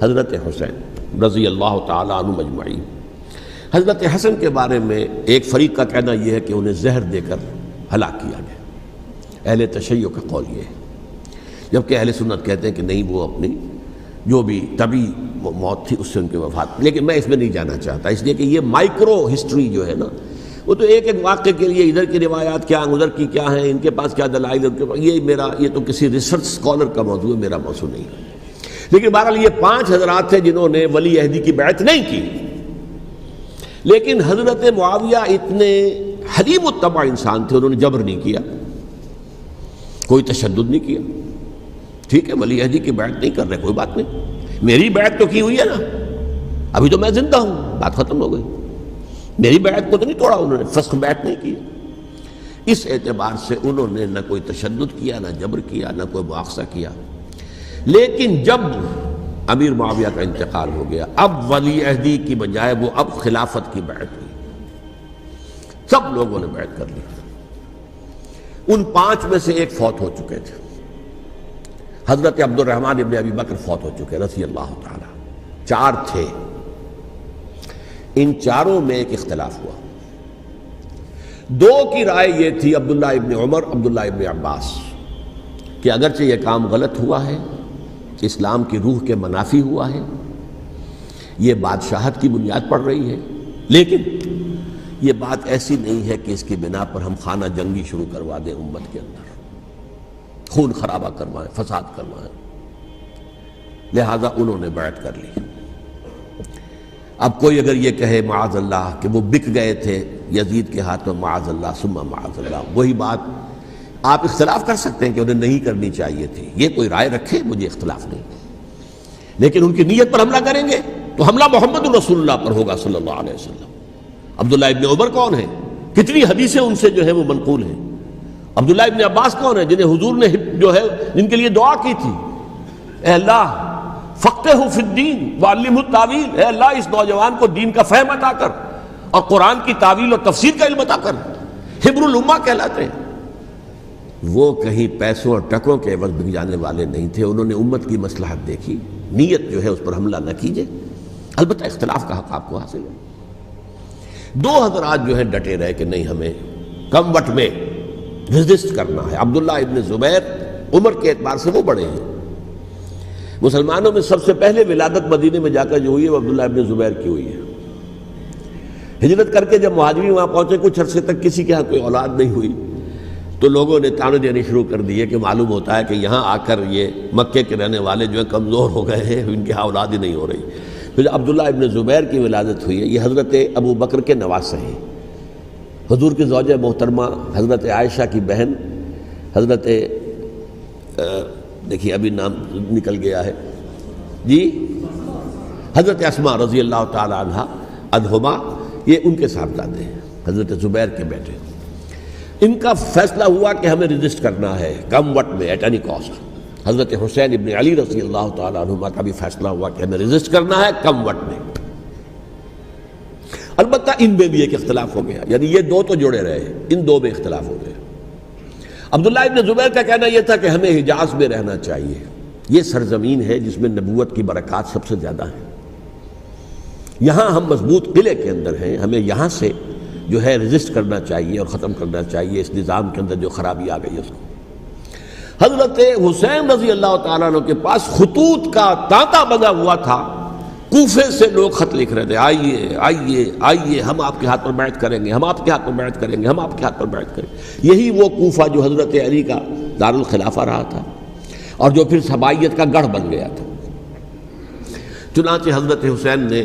حضرت حسین رضی اللہ تعالی عنہ مجمعین۔ حضرت حسن کے بارے میں ایک فریق کا کہنا یہ ہے کہ انہیں زہر دے کر ہلاک کیا گیا، اہل تشیع کا قول یہ ہے، جبکہ اہل سنت کہتے ہیں کہ نہیں، وہ اپنی جو بھی طبی موت تھی اس سے ان کی وفات۔ لیکن میں اس میں نہیں جانا چاہتا، اس لیے کہ یہ مائکرو ہسٹری جو ہے نا، وہ تو ایک ایک واقعے کے لیے ادھر کی روایات کیا، ادھر کی کیا ہیں، ان کے پاس کیا دلائل، یہ تو کسی ریسرچ اسکالر کا موضوع ہے، میرا موضوع نہیں ہے۔ لیکن بہرحال یہ 5 حضرات تھے جنہوں نے ولی عہدی کی بیعت نہیں کی، لیکن حضرت معاویہ اتنے حلیم الطبع انسان تھے، انہوں نے جبر نہیں کیا، کوئی تشدد نہیں کیا۔ ٹھیک ہے، ولی عہدی کی بیعت نہیں کر رہے، کوئی بات نہیں، میری بیعت تو کی ہوئی ہے نا، ابھی تو میں زندہ ہوں، بات ختم ہو گئی، میری بیعت کو تو نہیں توڑا انہوں نے، فسخ بیعت نہیں کی۔ اس اعتبار سے انہوں نے نہ کوئی تشدد کیا، نہ جبر کیا، نہ کوئی مواخذہ کیا۔ لیکن جب امیر معاویہ کا انتقال ہو گیا، اب ولی عہدی کی بجائے وہ اب خلافت کی بیعت ہوئی، سب لوگوں نے بیعت کر لی۔ ان 5 میں سے ایک فوت ہو چکے تھے، حضرت عبد الرحمن ابن ابی بکر فوت ہو چکے رضی اللہ تعالی۔ 4 تھے، ان 4 میں ایک اختلاف ہوا۔ 2 کی رائے یہ تھی، عبداللہ ابن عمر، عبداللہ ابن عباس، کہ اگرچہ یہ کام غلط ہوا ہے، اسلام کی روح کے منافی ہوا ہے، یہ بادشاہت کی بنیاد پڑ رہی ہے، لیکن یہ بات ایسی نہیں ہے کہ اس کی بنا پر ہم خانہ جنگی شروع کروا دیں، امت کے اندر خون خرابہ کروائیں، فساد کروائیں۔ لہذا انہوں نے بیعت کر لی۔ اب کوئی اگر یہ کہے معاذ اللہ کہ وہ بک گئے تھے یزید کے ہاتھ میں، معاذ اللہ ثم معاذ اللہ، وہی بات آپ اختلاف کر سکتے ہیں کہ انہیں نہیں کرنی چاہیے تھی، یہ کوئی رائے رکھے، مجھے اختلاف نہیں، لیکن ان کی نیت پر حملہ کریں گے تو حملہ محمد رسول اللہ پر ہوگا صلی اللہ علیہ وسلم۔ عبداللہ ابن عمر کون ہیں؟ کتنی حدیثیں ان سے جو ہیں وہ منقول ہیں، عبداللہ ابن عباس کون ہے؟ جنہیں حضور نے جو ہے جن کے لیے دعا کی تھی، اے اللہ فقہہ فی الدین وعلمہ التاویل، اے اللہ اس نوجوان کو دین کا فہم عطا کر اور قرآن کی تعویل اور تفسیر کا علم عطا کر۔ حبر الامہ کہلاتے ہیں۔ وہ کہیں پیسوں اور ٹکوں کے عوض بک جانے والے نہیں تھے، انہوں نے امت کی مصلحت دیکھی، نیت جو ہے اس پر حملہ نہ کیجیے، البتہ اختلاف کا حق آپ کو حاصل ہے۔ دو حضرات جو ہے ڈٹے رہے کہ نہیں، ہمیں کم وٹ میں ریزسٹ کرنا ہے۔ عبداللہ ابن زبیر عمر کے اعتبار سے وہ بڑے ہیں، مسلمانوں میں سب سے پہلے ولادت مدینے میں جا کر جو ہوئی ہے وہ عبداللہ ابن زبیر کی ہوئی ہے۔ ہجرت کر کے جب مہاجرین وہاں پہنچے، کچھ عرصے تک کسی کے ہاں کوئی اولاد نہیں ہوئی، تو لوگوں نے تانے دینے شروع کر دیے کہ معلوم ہوتا ہے کہ یہاں آ کر یہ مکے کے رہنے والے جو ہیں کمزور ہو گئے ہیں، ان کے ہاں اولاد ہی نہیں ہو رہی۔ پھر عبداللہ ابن زبیر کی ولادت ہوئی ہے، یہ حضرت ابو بکر کے نواسے ہیں، حضور کی زوجہ محترمہ حضرت عائشہ کی بہن حضرت دیکھیے ابھی نام نکل گیا ہے جی، حضرت اسماء رضی اللہ تعالی عنہا عنہما، یہ ان کے صاحبزادے ہیں، حضرت زبیر کے بیٹے۔ ان کا فیصلہ ہوا کہ ہمیں ریزسٹ کرنا ہے کم وقت میں، ایٹ اینی کاسٹ۔ حضرت حسین ابن علی رضی اللہ تعالی عنہما کا بھی فیصلہ ہوا کہ ہمیں ریزسٹ کرنا ہے کم وقت میں۔ البتہ ان میں بھی ایک اختلاف ہو گیا، یعنی یہ دو تو جڑے رہے، ان دو میں اختلاف ہو گیا۔ عبداللہ ابن زبیر کا کہنا یہ تھا کہ ہمیں حجاز میں رہنا چاہیے، یہ سرزمین ہے جس میں نبوت کی برکات سب سے زیادہ ہیں، یہاں ہم مضبوط قلعے کے اندر ہیں، ہمیں یہاں سے جو ہے ریزسٹ کرنا چاہیے اور ختم کرنا چاہیے اس نظام کے اندر جو خرابی آ گئی ہے اس کو۔ حضرت حسین رضی اللہ تعالیٰ عنہ کے پاس خطوط کا تانتا بنا ہوا تھا، کوفے سے لوگ خط لکھ رہے تھے، آئیے آئیے آئیے، ہم آپ کے ہاتھ پر بیعت کریں گے، ہم آپ کے ہاتھ پر بیعت کریں گے، ہم آپ کے ہاتھ پر بیعت کریں گے۔ یہی وہ کوفہ جو حضرت علی کا دارالخلافہ رہا تھا اور جو پھر سبائیت کا گڑھ بن گیا تھا۔ چنانچہ حضرت حسین نے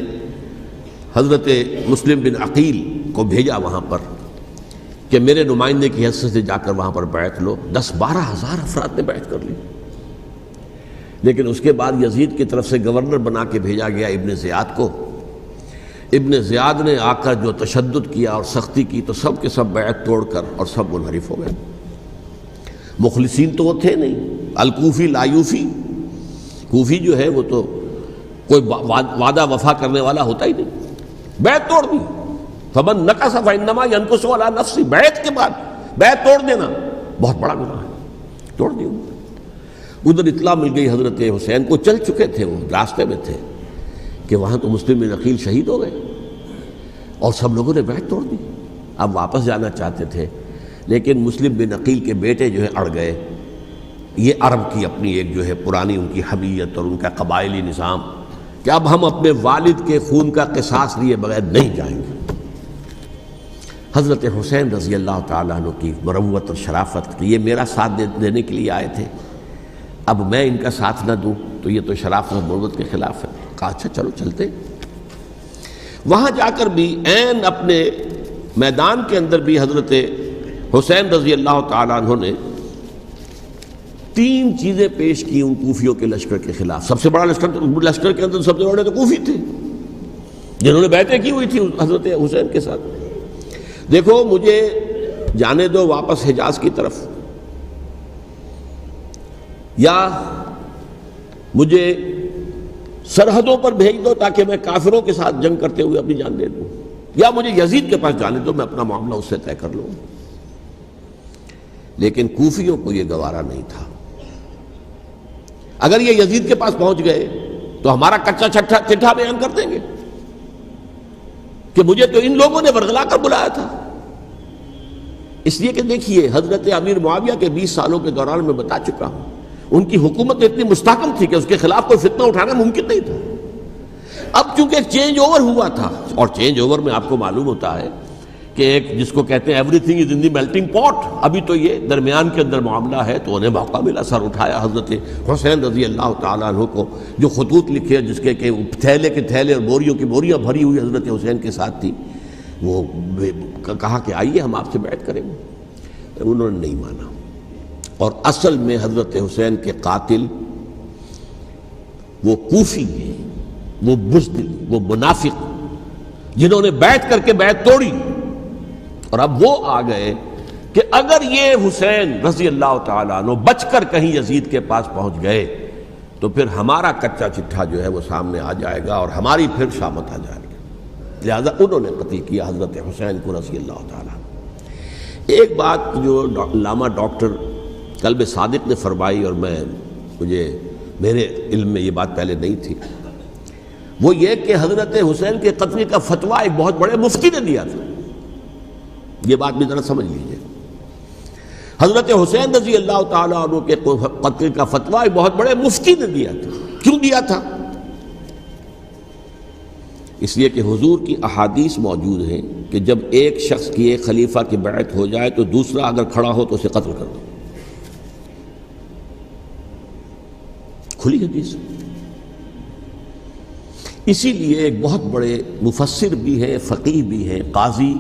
حضرت مسلم بن عقیل کو بھیجا وہاں پر کہ میرے نمائندے کی حیثیت سے جا کر وہاں پر بیعت لو۔ 10-12 ہزار افراد نے بیعت کر لی، لیکن اس کے بعد یزید کی طرف سے گورنر بنا کے بھیجا گیا ابن زیاد کو۔ ابن زیاد نے آ کر جو تشدد کیا اور سختی کی تو سب کے سب بیعت توڑ کر اور سب منحرف ہو گئے۔ مخلصین تو وہ تھے نہیں، الکوفی لایوفی، کوفی جو ہے وہ تو کوئی وعدہ وفا کرنے والا ہوتا ہی نہیں، بیعت توڑ دی۔ فمن نقص فانما ينقص على نفسه، بیعت کے بعد بیعت توڑ دینا بہت بڑا گناہ ہے، توڑ دی۔ ادھر اطلاع مل گئی حضرت حسین کو، چل چکے تھے وہ، راستے میں تھے کہ وہاں تو مسلم بن عقیل شہید ہو گئے اور سب لوگوں نے بیعت توڑ دی۔ اب واپس جانا چاہتے تھے لیکن مسلم بن عقیل کے بیٹے جو ہے اڑ گئے۔ یہ عرب کی اپنی ایک جو ہے پرانی ان کی حمیت اور ان کا قبائلی نظام کہ اب ہم اپنے والد کے خون کا قصاص لیے بغیر نہیں جائیں گے۔ حضرت حسین رضی اللہ تعالیٰ عنہ کی مروت اور شرافت، یہ میرا ساتھ دینے کے لیے آئے تھے، اب میں ان کا ساتھ نہ دوں تو یہ تو شرافت اور مروت کے خلاف ہے۔ کہا اچھا چلو چلتے۔ وہاں جا کر بھی عین اپنے میدان کے اندر بھی حضرت حسین رضی اللہ تعالیٰ عنہ نے 3 چیزیں پیش کی ان کوفیوں کے لشکر کے خلاف۔ سب سے بڑا لشکر کے اندر سب سے بڑے تو کوفی تھے جنہوں نے بیعتیں کی ہوئی تھی حضرت حسین کے ساتھ۔ دیکھو مجھے جانے دو واپس حجاز کی طرف، یا مجھے سرحدوں پر بھیج دو تاکہ میں کافروں کے ساتھ جنگ کرتے ہوئے اپنی جان دے دوں، یا مجھے یزید کے پاس جانے دو، میں اپنا معاملہ اس سے طے کر لوں۔ لیکن کوفیوں کو یہ گوارا نہیں تھا۔ اگر یہ یزید کے پاس پہنچ گئے تو ہمارا کچا چٹھا بیان کر دیں گے کہ مجھے تو ان لوگوں نے ورغلا کر بلایا تھا۔ اس لیے کہ دیکھیے حضرت امیر معاویہ کے 20 سالوں کے دوران میں بتا چکا ہوں، ان کی حکومت اتنی مستحکم تھی کہ اس کے خلاف کوئی فتنہ اٹھانا ممکن نہیں تھا۔ اب چونکہ ایک چینج اوور ہوا تھا، اور چینج اوور میں آپ کو معلوم ہوتا ہے کہ ایک جس کو کہتے ہیں every thing is in the melting پاٹ، ابھی تو یہ درمیان کے اندر معاملہ ہے، تو انہیں موقع ملا، سر اٹھایا حضرت حسین رضی اللہ تعالیٰ عنہ کو، جو خطوط لکھے جس کے کہ تھیلے کے تھیلے اور بوریوں کی بوریاں بھری ہوئی حضرت حسین کے ساتھ تھی، وہ کہا کہ آئیے ہم آپ سے بیعت کریں گے۔ انہوں نے نہیں مانا، اور اصل میں حضرت حسین کے قاتل وہ کوفی ہیں، وہ بزدل، وہ منافق، جنہوں نے بیعت کر کے بیعت توڑی، اور اب وہ آ گئے کہ اگر یہ حسین رضی اللہ تعالیٰ عنہ بچ کر کہیں یزید کے پاس پہنچ گئے تو پھر ہمارا کچا چٹھا جو ہے وہ سامنے آ جائے گا اور ہماری پھر شامت آ جائے گی، لہذا انہوں نے قتل کیا حضرت حسین کو رضی اللہ تعالیٰ عنہ۔ ایک بات جو علامہ ڈاکٹر قلب صادق نے فرمائی، اور میرے علم میں یہ بات پہلے نہیں تھی، وہ یہ کہ حضرت حسین کے قتل کا فتویٰ ایک بہت بڑے مفتی نے دیا تھا۔ یہ بات بھی ذرا سمجھ لیجیے، حضرت حسین رضی اللہ تعالیٰ عنہ کے قتل کا فتویٰ ایک بہت بڑے مفتی نے دیا تھا۔ کیوں دیا تھا؟ اس لیے کہ حضور کی احادیث موجود ہیں کہ جب ایک شخص کی ایک خلیفہ کی بیعت ہو جائے تو دوسرا اگر کھڑا ہو تو اسے قتل کر دو، کھلی حدیث۔ اسی لیے ایک بہت بڑے مفسر بھی ہیں، فقیہ بھی ہیں، قاضی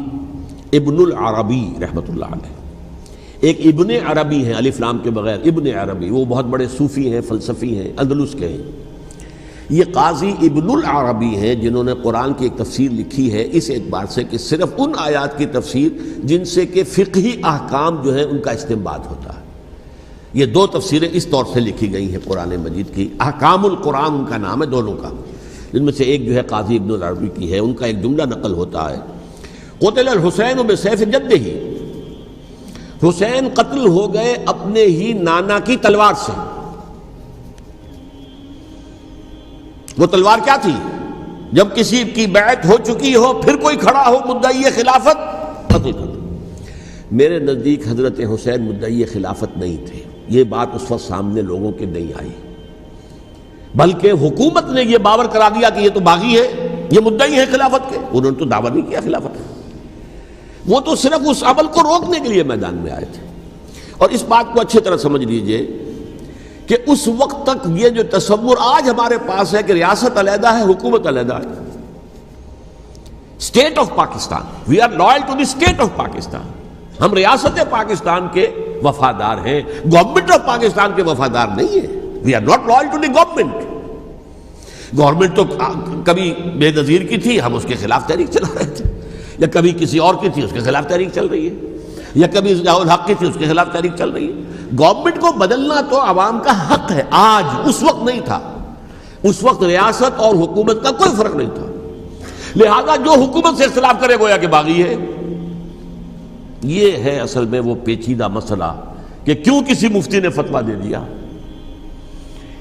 ابن العربی رحمۃ اللہ علیہ، ایک ابن عربی ہیں الف لام کے بغیر، ابن عربی، وہ بہت بڑے صوفی ہیں، فلسفی ہیں، اندلس کے ہیں۔ یہ قاضی ابن العربی ہیں جنہوں نے قرآن کی ایک تفسیر لکھی ہے اس اعتبار سے کہ صرف ان آیات کی تفسیر جن سے کہ فقہی احکام جو ہیں ان کا استنباط ہوتا ہے۔ یہ دو تفسیریں اس طور سے لکھی گئی ہیں قرآن مجید کی، احکام القرآن ان کا نام ہے دونوں کا، جن میں سے ایک جو ہے قاضی ابن العربی کی ہے۔ ان کا ایک جملہ نقل ہوتا ہے، قتل الحسین بسیف جدہ، حسین قتل ہو گئے اپنے ہی نانا کی تلوار سے۔ وہ تلوار کیا تھی؟ جب کسی کی بیعت ہو چکی ہو پھر کوئی کھڑا ہو مدعی خلافت، قتل کر دو۔ میرے نزدیک حضرت حسین مدعی خلافت نہیں تھے، یہ بات اس وقت سامنے لوگوں کے نہیں آئی، بلکہ حکومت نے یہ باور کرا دیا کہ یہ تو باغی ہے، یہ مدعی ہے خلافت کے۔ انہوں نے تو دعویٰ نہیں کیا خلافت کا، وہ تو صرف اس عمل کو روکنے کے لیے میدان میں آئے تھے۔ اور اس بات کو اچھی طرح سمجھ لیجئے کہ اس وقت تک یہ جو تصور آج ہمارے پاس ہے کہ ریاست علیحدہ ہے، حکومت علیحدہ ہے، state of Pakistan, we are loyal to the state of Pakistan, ہم ریاست پاکستان کے وفادار ہیں، گورنمنٹ آف پاکستان کے وفادار نہیں ہیں، we are not loyal to the government. Government تو کبھی بے نظیر کی تھی، ہم اس کے خلاف تحریک چلا رہے تھے، یا کبھی کسی اور کی تھی اس کے خلاف تحریک چل رہی ہے، یا کبھی ضیاء الحق کی تھی اس کے خلاف تحریک چل رہی ہے۔ گورنمنٹ کو بدلنا تو عوام کا حق ہے، آج، اس وقت نہیں تھا۔ اس وقت ریاست اور حکومت کا کوئی فرق نہیں تھا، لہذا جو حکومت سے اختلاف کرے گویا کہ باغی ہے۔ یہ ہے اصل میں وہ پیچیدہ مسئلہ کہ کیوں کسی مفتی نے فتویٰ دے دیا،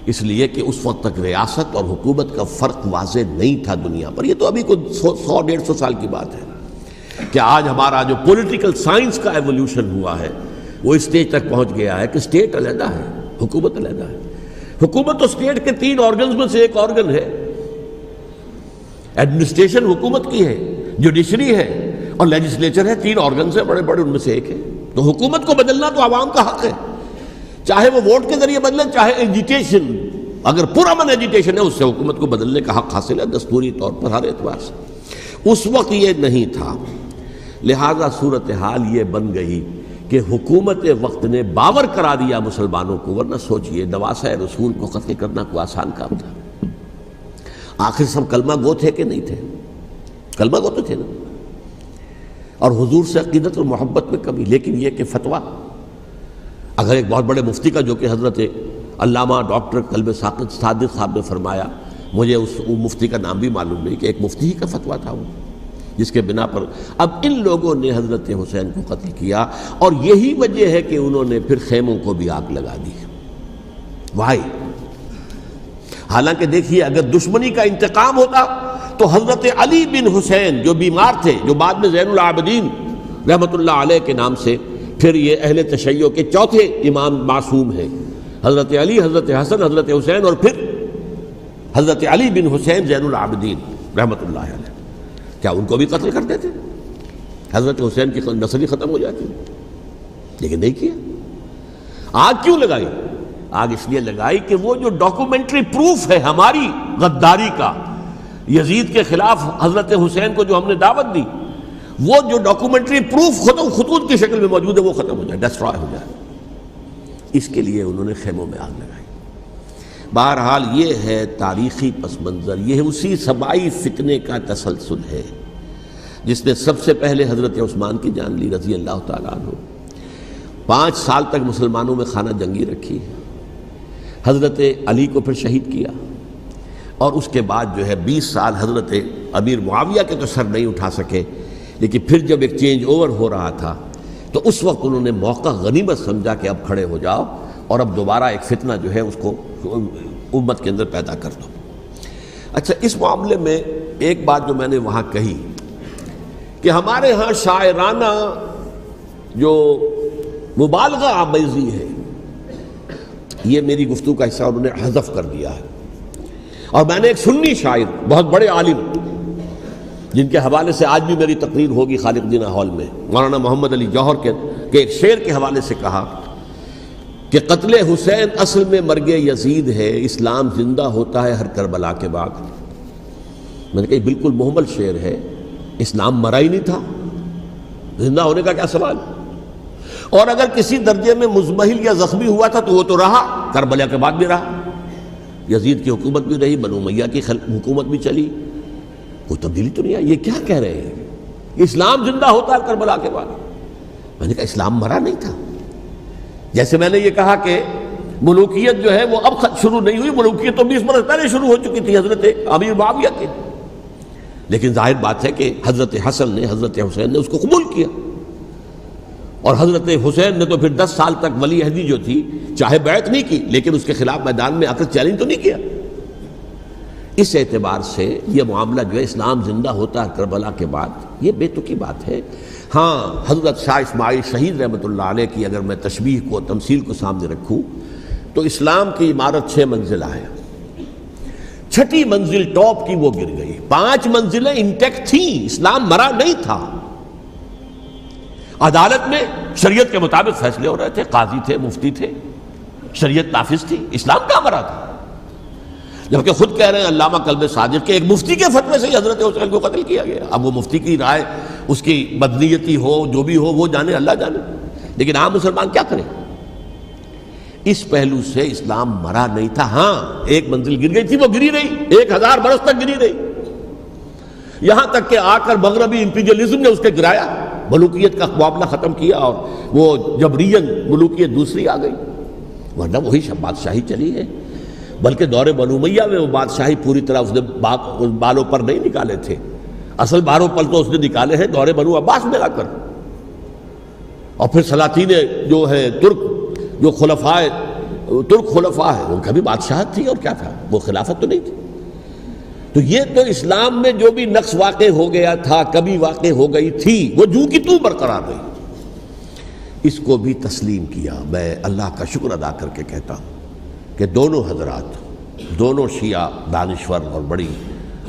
اس لیے کہ اس وقت تک ریاست اور حکومت کا فرق واضح نہیں تھا دنیا پر۔ یہ تو ابھی کوئی 100-150 سال کی بات ہے کہ آج ہمارا جو پولیٹیکل سائنس کا ایولیوشن ہوا ہے وہ اس اسٹیج تک پہنچ گیا ہے کہ اسٹیٹ علیحدہ ہے، حکومت علیحدہ ہے۔ حکومت تو اسٹیٹ کے 3 آرگنز میں سے ایک آرگن ہے، ایڈمنسٹریشن حکومت کی ہے، جوڈیشری ہے اور لیجسلیچر ہے، 3 آرگنز ہیں بڑے بڑے، ان میں سے ایک ہے۔ تو حکومت کو بدلنا تو عوام کا حق ہے، چاہے وہ ووٹ کے ذریعے بدلیں، چاہے ایجیٹیشن، اگر پرامن ایجیٹیشن ہے اس سے حکومت کو بدلنے کا حق حاصل ہے دستوری طور پر ہر اعتبار سے۔ اس وقت یہ نہیں تھا، لہذا صورتحال یہ بن گئی کہ حکومت وقت نے باور کرا دیا مسلمانوں کو، ورنہ سوچئے نواسۂ رسول کو قتل کرنا کوئی آسان کام تھا؟ آخر سب کلمہ گو تھے کہ نہیں تھے؟ کلمہ گو تو تھے نا، اور حضور سے عقیدت اور محبت میں کمی، لیکن یہ کہ فتویٰ اگر ایک بہت بڑے مفتی کا، جو کہ حضرت علامہ ڈاکٹر قلب صادق صاحب نے فرمایا، مجھے اس مفتی کا نام بھی معلوم نہیں، کہ ایک مفتی ہی کا فتویٰ تھا وہ، جس کے بنا پر اب ان لوگوں نے حضرت حسین کو قتل کیا، اور یہی وجہ ہے کہ انہوں نے پھر خیموں کو بھی آگ لگا دی۔ وائی، حالانکہ دیکھیے اگر دشمنی کا انتقام ہوتا تو حضرت علی بن حسین جو بیمار تھے، جو بعد میں زین العابدین رحمۃ اللہ علیہ کے نام سے پھر یہ اہل تشیع کے چوتھے امام معصوم ہیں، حضرت علی، حضرت حسن، حضرت حسین، اور پھر حضرت علی بن حسین زین العابدین رحمۃ اللہ علیہ، کیا ان کو بھی قتل کر دیتے؟ حضرت حسین کی نسل ہی ختم ہو جاتی، لیکن نہیں کیا۔ آگ کیوں لگائی؟ آگ اس لیے لگائی کہ وہ جو ڈاکومنٹری پروف ہے ہماری غداری کا یزید کے خلاف حضرت حسین کو جو ہم نے دعوت دی، وہ جو ڈاکومنٹری پروف خطوط کی شکل میں موجود ہے وہ ختم ہو جائے، ڈسٹرائے ہو جائے۔ اس کے لیے انہوں نے خیموں میں آگ لگائی۔ بہرحال یہ ہے تاریخی پس منظر، یہ اسی سبائی فتنے کا تسلسل ہے جس نے سب سے پہلے حضرت عثمان کی جان لی رضی اللہ تعالیٰ عنہ، 5 سال تک مسلمانوں میں خانہ جنگی رکھی. حضرت علی کو پھر شہید کیا، اور اس کے بعد جو ہے 20 سال حضرت امیر معاویہ کے تو سر نہیں اٹھا سکے، لیکن پھر جب ایک چینج اوور ہو رہا تھا تو اس وقت انہوں نے موقع غنیمت سمجھا کہ اب کھڑے ہو جاؤ اور اب دوبارہ ایک فتنہ جو ہے اس کو امت کے اندر پیدا کر دو. اچھا، اس معاملے میں ایک بات جو میں نے وہاں کہی کہ ہمارے ہاں شاعرانہ جو مبالغہ آمیزی ہے، یہ میری گفتگو کا حصہ انہوں نے حذف کر دیا ہے. اور میں نے ایک سنی شاعر، بہت بڑے عالم، جن کے حوالے سے آج بھی میری تقریر ہوگی خالق جناح ہال میں، مولانا محمد علی جوہر کے ایک شعر کے حوالے سے کہا کہ قتل حسین اصل میں مرگ یزید ہے، اسلام زندہ ہوتا ہے ہر کربلا کے بعد. میں نے کہا بالکل محمل شعر ہے، اسلام مرا ہی نہیں تھا، زندہ ہونے کا کیا سوال. اور اگر کسی درجے میں مزمحل یا زخمی ہوا تھا تو وہ تو رہا، کربلا کے بعد بھی رہا، یزید کی حکومت بھی رہی، بنو امیہ کی حکومت بھی چلی، کوئی تبدیلی تو نہیں آئی. یہ کیا کہہ رہے ہیں؟ اسلام زندہ ہوتا ہے کربلا کے بعد. میں نے کہا اسلام مرا نہیں تھا. جیسے میں نے یہ کہا کہ ملوکیت جو ہے وہ اب شروع نہیں ہوئی، ملوکیت تو 20 برس پہلے شروع ہو چکی تھی حضرت امیر معاویہ کے. لیکن ظاہر بات ہے کہ حضرت حسن نے، حضرت حسین نے اس کو قبول کیا، اور حضرت حسین نے تو پھر 10 سال تک ولی عہدی جو تھی چاہے بیعت نہیں کی لیکن اس کے خلاف میدان میں آ کر چیلنج تو نہیں کیا. اس اعتبار سے یہ معاملہ جو ہے اسلام زندہ ہوتا ہے کربلا کے بعد، یہ بے تکی بات ہے. ہاں، حضرت شاہ اسماعیل شہید رحمۃ اللہ علیہ کی اگر میں تشبیہ کو، تمثیل کو سامنے رکھوں تو اسلام کی عمارت 6 منزلہ ہے، 6ٹھی منزل ٹاپ کی وہ گر گئی، 5 منزلیں انٹیکٹ تھیں، اسلام مرا نہیں تھا. عدالت میں شریعت کے مطابق فیصلے ہو رہے تھے، قاضی تھے، مفتی تھے، شریعت نافذ تھی، اسلام کہاں مرا تھا. جبکہ خود کہہ رہے ہیں علامہ کلب صادق کے ایک مفتی کے فتوے سے ہی حضرت حسین کو قتل کیا گیا. اب وہ مفتی کی رائے، اس کی بدنیتی ہو، جو بھی ہو، وہ جانے، اللہ جانے. لیکن عام مسلمان کیا کریں؟ اس پہلو سے اسلام مرا نہیں تھا. ہاں، ایک منزل گر گئی تھی، وہ گری رہی، 1000 برس تک گری رہی، یہاں تک کہ آ کر مغربی امپیریلزم نے اس کے گرایا، ملوکیت کا معاملہ ختم کیا، اور وہ جبرین ملوکیت دوسری آ گئی. ورنہ وہی بادشاہی چلی ہے. بلکہ دور بنو امیہ میں وہ بادشاہی پوری طرح اس نے بالوں پر نہیں نکالے تھے، اصل بالوں پر تو اس نے نکالے ہیں دور بنو عباس میں آ کر. اور پھر سلاطین جو ہے ترک، جو ترک خلفاء ہے، ان کا بھی بادشاہت تھی، اور کیا تھا، وہ خلافت تو نہیں تھی. تو یہ تو اسلام میں جو بھی نقص واقع ہو گیا تھا، کبھی واقع ہو گئی تھی، وہ جو کی تو برقرار رہی. اس کو بھی تسلیم کیا. میں اللہ کا شکر ادا کر کے کہتا ہوں کہ دونوں حضرات، دونوں شیعہ دانشور اور بڑی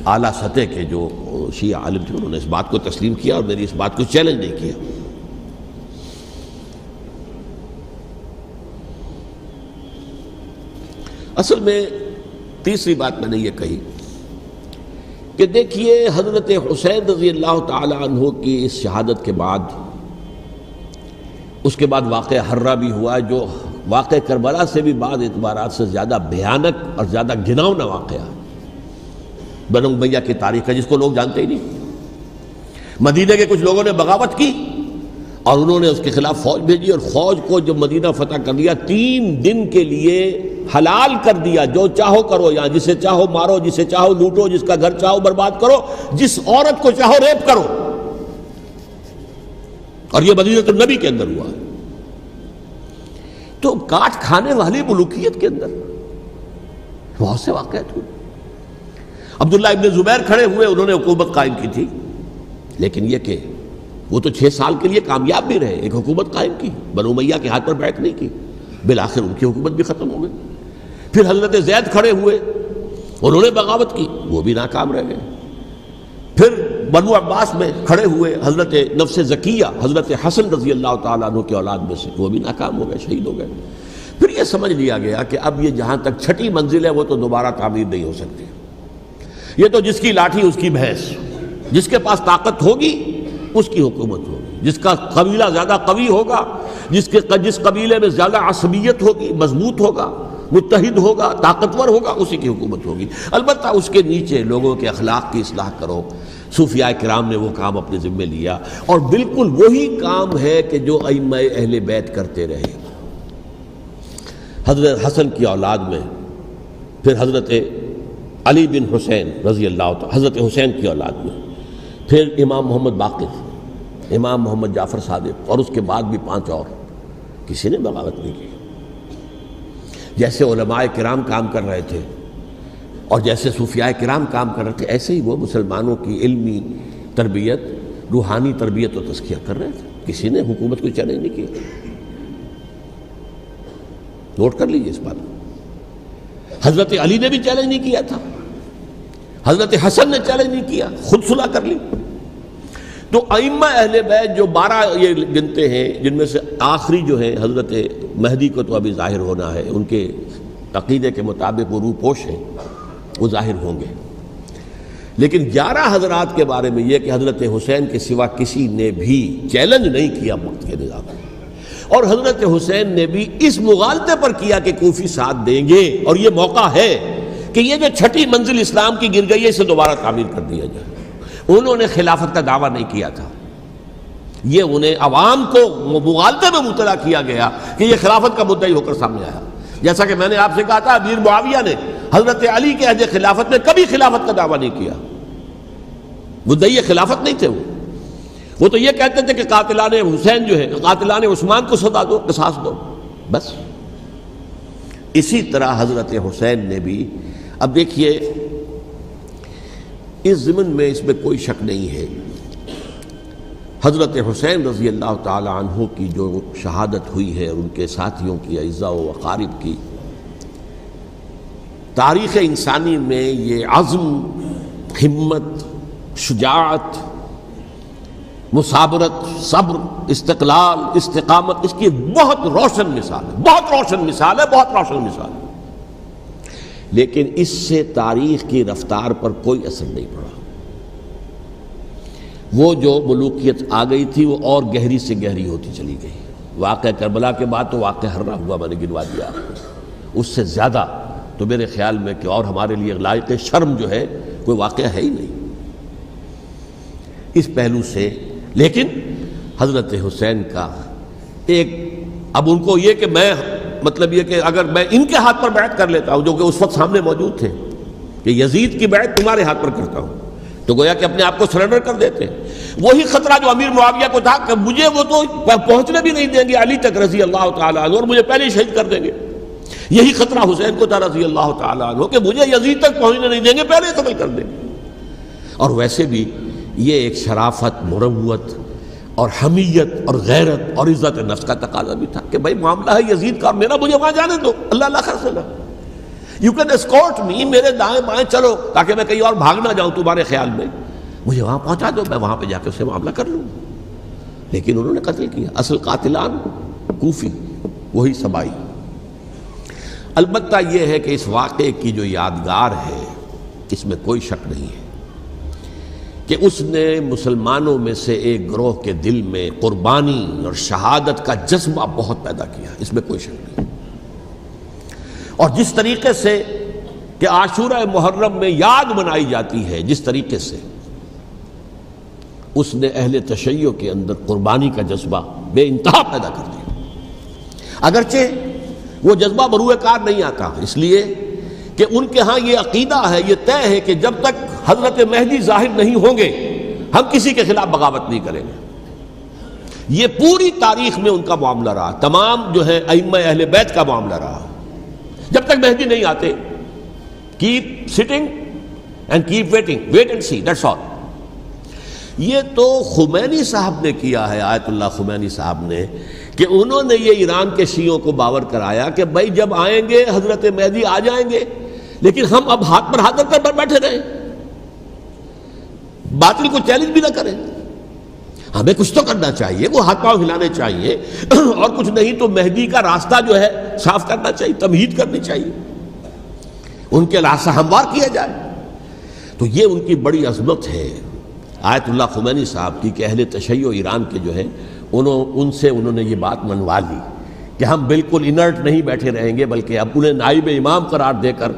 اعلیٰ سطح کے جو شیعہ عالم تھے، انہوں نے اس بات کو تسلیم کیا اور میری اس بات کو چیلنج نہیں کیا. اصل میں تیسری بات میں نے یہ کہی کہ دیکھیے حضرت حسین رضی اللہ تعالی عنہ کی اس شہادت کے بعد، اس کے بعد واقعہ حرہ بھی ہوا، جو واقع کربلا سے بھی بعض اعتبارات سے زیادہ بھیانک اور زیادہ گھناؤنا واقعہ بنو امیہ کی تاریخ ہے، جس کو لوگ جانتے ہی نہیں. مدینہ کے کچھ لوگوں نے بغاوت کی اور انہوں نے اس کے خلاف فوج بھیجی، اور فوج کو جب مدینہ فتح کر لیا، 3 دن کے لیے حلال کر دیا، جو چاہو کرو، یہاں جسے چاہو مارو، جسے چاہو لوٹو، جس کا گھر چاہو برباد کرو، جس عورت کو چاہو ریپ کرو. اور یہ مدینہ النبی کے اندر ہوا. تو کاٹ کھانے والی ملوکیت کے اندر بہت سے واقعات ہوئے. عبداللہ ابن زبیر کھڑے ہوئے، انہوں نے حکومت قائم کی تھی، لیکن یہ کہ وہ تو 6 سال کے لیے کامیاب بھی رہے، ایک حکومت قائم کی، بنو امیہ کے ہاتھ پر بیعت نہیں کی، بالآخر ان کی حکومت بھی ختم ہو گئی. پھر حضرت زید کھڑے ہوئے، انہوں نے بغاوت کی، وہ بھی ناکام رہ گئے. پھر بنو عباس میں کھڑے ہوئے حضرت نفس زکیہ، حضرت حسن رضی اللہ تعالیٰ عنہ کے اولاد میں سے، وہ بھی ناکام ہو گئے، شہید ہو گئے. پھر یہ سمجھ لیا گیا کہ اب یہ جہاں تک 6ٹھی منزل ہے وہ تو دوبارہ تعمیر نہیں ہو سکتی. یہ تو جس کی لاٹھی اس کی بھینس، جس کے پاس طاقت ہوگی اس کی حکومت ہوگی، جس کا قبیلہ زیادہ قوی ہوگا، جس قبیلے میں زیادہ عصبیت ہوگی، مضبوط ہوگا، متحد ہوگا، طاقتور ہوگا، اسی کی حکومت ہوگی. البتہ اس کے نیچے لوگوں کے اخلاق کی اصلاح کرو، صوفیاء کرام نے وہ کام اپنے ذمے لیا، اور بالکل وہی کام ہے کہ جو ائمہ اہل بیت کرتے رہے۔ حضرت حسن کی اولاد میں پھر حضرت علی بن حسین رضی اللہ تعالی، حضرت حسین کی اولاد میں پھر امام محمد باقر، امام محمد جعفر صادق، اور اس کے بعد بھی 5 اور، کسی نے بغاوت نہیں کی۔ جیسے علماء کرام کام کر رہے تھے اور جیسے صوفیاء کرام کام کر رہے تھے، ایسے ہی وہ مسلمانوں کی علمی تربیت، روحانی تربیت و تزکیہ کر رہے تھے۔ کسی نے حکومت کو چیلنج نہیں کیا۔ نوٹ کر لیجیے اس بات کو۔ حضرت علی نے بھی چیلنج نہیں کیا تھا، حضرت حسن نے چیلنج نہیں کیا، خود صلح کر لی۔ تو ائمہ اہل بیت جو 12 یہ گنتے ہیں، جن میں سے آخری جو ہے حضرت مہدی کو تو ابھی ظاہر ہونا ہے، ان کے عقیدے کے مطابق وہ روح پوش ہیں، وہ ظاہر ہوں گے، لیکن 11 حضرات کے بارے میں یہ کہ حضرت حسین کے سوا کسی نے بھی چیلنج نہیں کیا وقت کے نظام میں، اور حضرت حسین نے بھی اس مغالطے پر کیا کہ کوفی ساتھ دیں گے، اور یہ موقع ہے کہ یہ جو 6ٹھی منزل اسلام کی گر گئی ہے اسے دوبارہ تعمیر کر دیا جائے۔ انہوں نے خلافت کا دعویٰ نہیں کیا تھا، یہ انہیں عوام کو مغالطے میں مبتلا کیا گیا کہ یہ خلافت کا مدعی ہو کر سامنے آیا۔ جیسا کہ میں نے آپ سے کہا تھا، امیر معاویہ نے حضرت علی کے عہد خلافت میں کبھی خلافت کا دعویٰ نہیں کیا، مدعی خلافت نہیں تھے وہ تو یہ کہتے تھے کہ قاتلان حسین جو ہے، قاتلان عثمان کو سزا دو، قصاص دو، بس۔ اسی طرح حضرت حسین نے بھی، اب دیکھیے اس ضمن میں اس میں کوئی شک نہیں ہے، حضرت حسین رضی اللہ تعالی عنہ کی جو شہادت ہوئی ہے، اور ان کے ساتھیوں کی، اعزاء و اقارب کی، تاریخ انسانی میں یہ عزم، ہمت، شجاعت، مثابرت، صبر، استقلال، استقامت، اس کی بہت روشن مثال ہے، بہت روشن مثال ہے، بہت روشن مثال ہے، لیکن اس سے تاریخ کی رفتار پر کوئی اثر نہیں پڑا۔ وہ جو ملوکیت آ گئی تھی وہ اور گہری سے گہری ہوتی چلی گئی۔ واقعہ کربلا کے بعد تو واقعہ ہررا ہوا میں نے گنوا دیا، اس سے زیادہ تو میرے خیال میں کہ اور ہمارے لیے لائق شرم جو ہے کوئی واقعہ ہے ہی نہیں اس پہلو سے۔ لیکن حضرت حسین کا ایک، اب ان کو یہ کہ میں، مطلب یہ کہ اگر میں ان کے ہاتھ پر بیعت کر لیتا ہوں، جو کہ اس وقت سامنے موجود تھے، کہ یزید کی بیعت تمہارے ہاتھ پر کرتا ہوں، تو گویا کہ اپنے آپ کو سرنڈر کر دیتے۔ وہی خطرہ جو امیر معاویہ کو تھا کہ مجھے وہ تو پہنچنے بھی نہیں دیں گے علی تک رضی اللہ تعالیٰ عنہ، اور مجھے پہلے ہی شہید کر دیں گے، یہی خطرہ حسین کو تھا رضی اللہ تعالیٰ عنہ کہ مجھے یزید تک پہنچنے نہیں دیں گے، پہلے ہی قتل کر دیں گے۔ اور ویسے بھی یہ ایک شرافت، مروت اور حمیت اور غیرت اور عزت نفس کا تقاضا بھی تھا کہ بھائی معاملہ ہے یزید کا، میرا مجھے وہاں جانے دو، اللہ اللہ خرسلہ، یو کین اسکورٹ می، میرے دائیں بائیں چلو تاکہ میں کہیں اور بھاگ نہ جاؤں تمہارے خیال میں، مجھے وہاں پہنچا دو، میں وہاں پہ جا کے اسے معاملہ کر لوں۔ لیکن انہوں نے قتل کیا، اصل قاتلان کوفی، وہی سبائی۔ البتہ یہ ہے کہ اس واقعے کی جو یادگار ہے اس میں کوئی شک نہیں ہے کہ اس نے مسلمانوں میں سے ایک گروہ کے دل میں قربانی اور شہادت کا جذبہ بہت پیدا کیا، اس میں کوئی شک نہیں۔ اور جس طریقے سے کہ عاشورہ محرم میں یاد منائی جاتی ہے، جس طریقے سے اس نے اہل تشیع کے اندر قربانی کا جذبہ بے انتہا پیدا کر دیا، اگرچہ وہ جذبہ بروئے کار نہیں آتا، اس لیے کہ ان کے ہاں یہ عقیدہ ہے، یہ طے ہے کہ جب تک حضرت مہدی ظاہر نہیں ہوں گے ہم کسی کے خلاف بغاوت نہیں کریں گے۔ یہ پوری تاریخ میں ان کا معاملہ رہا، تمام جو ہے ائمہ اہل بیت کا معاملہ رہا، جب تک مہدی نہیں آتے keep sitting and keep waiting, wait and see, that's all. یہ تو خمینی صاحب نے کیا ہے، آیت اللہ خمینی صاحب نے، کہ انہوں نے یہ ایران کے شیعوں کو باور کرایا کہ بھائی جب آئیں گے حضرت مہدی آ جائیں گے، لیکن ہم اب ہاتھ پر ہاتھ رکھ کر بیٹھے رہیں، باطل کو چیلنج بھی نہ کریں، ہمیں کچھ تو کرنا چاہیے، وہ ہاتھ پاؤں ہلانے چاہیے، اور کچھ نہیں تو مہدی کا راستہ جو ہے صاف کرنا چاہیے، تمہید کرنی چاہیے، ان کے راستہ ہموار کیا جائے۔ تو یہ ان کی بڑی عظمت ہے آیت اللہ خمینی صاحب کی کہ اہل تشیع ایران کے جو ہے ان سے انہوں نے یہ بات منوا لی کہ ہم بالکل انرٹ نہیں بیٹھے رہیں گے، بلکہ اب انہیں نائب امام قرار دے کر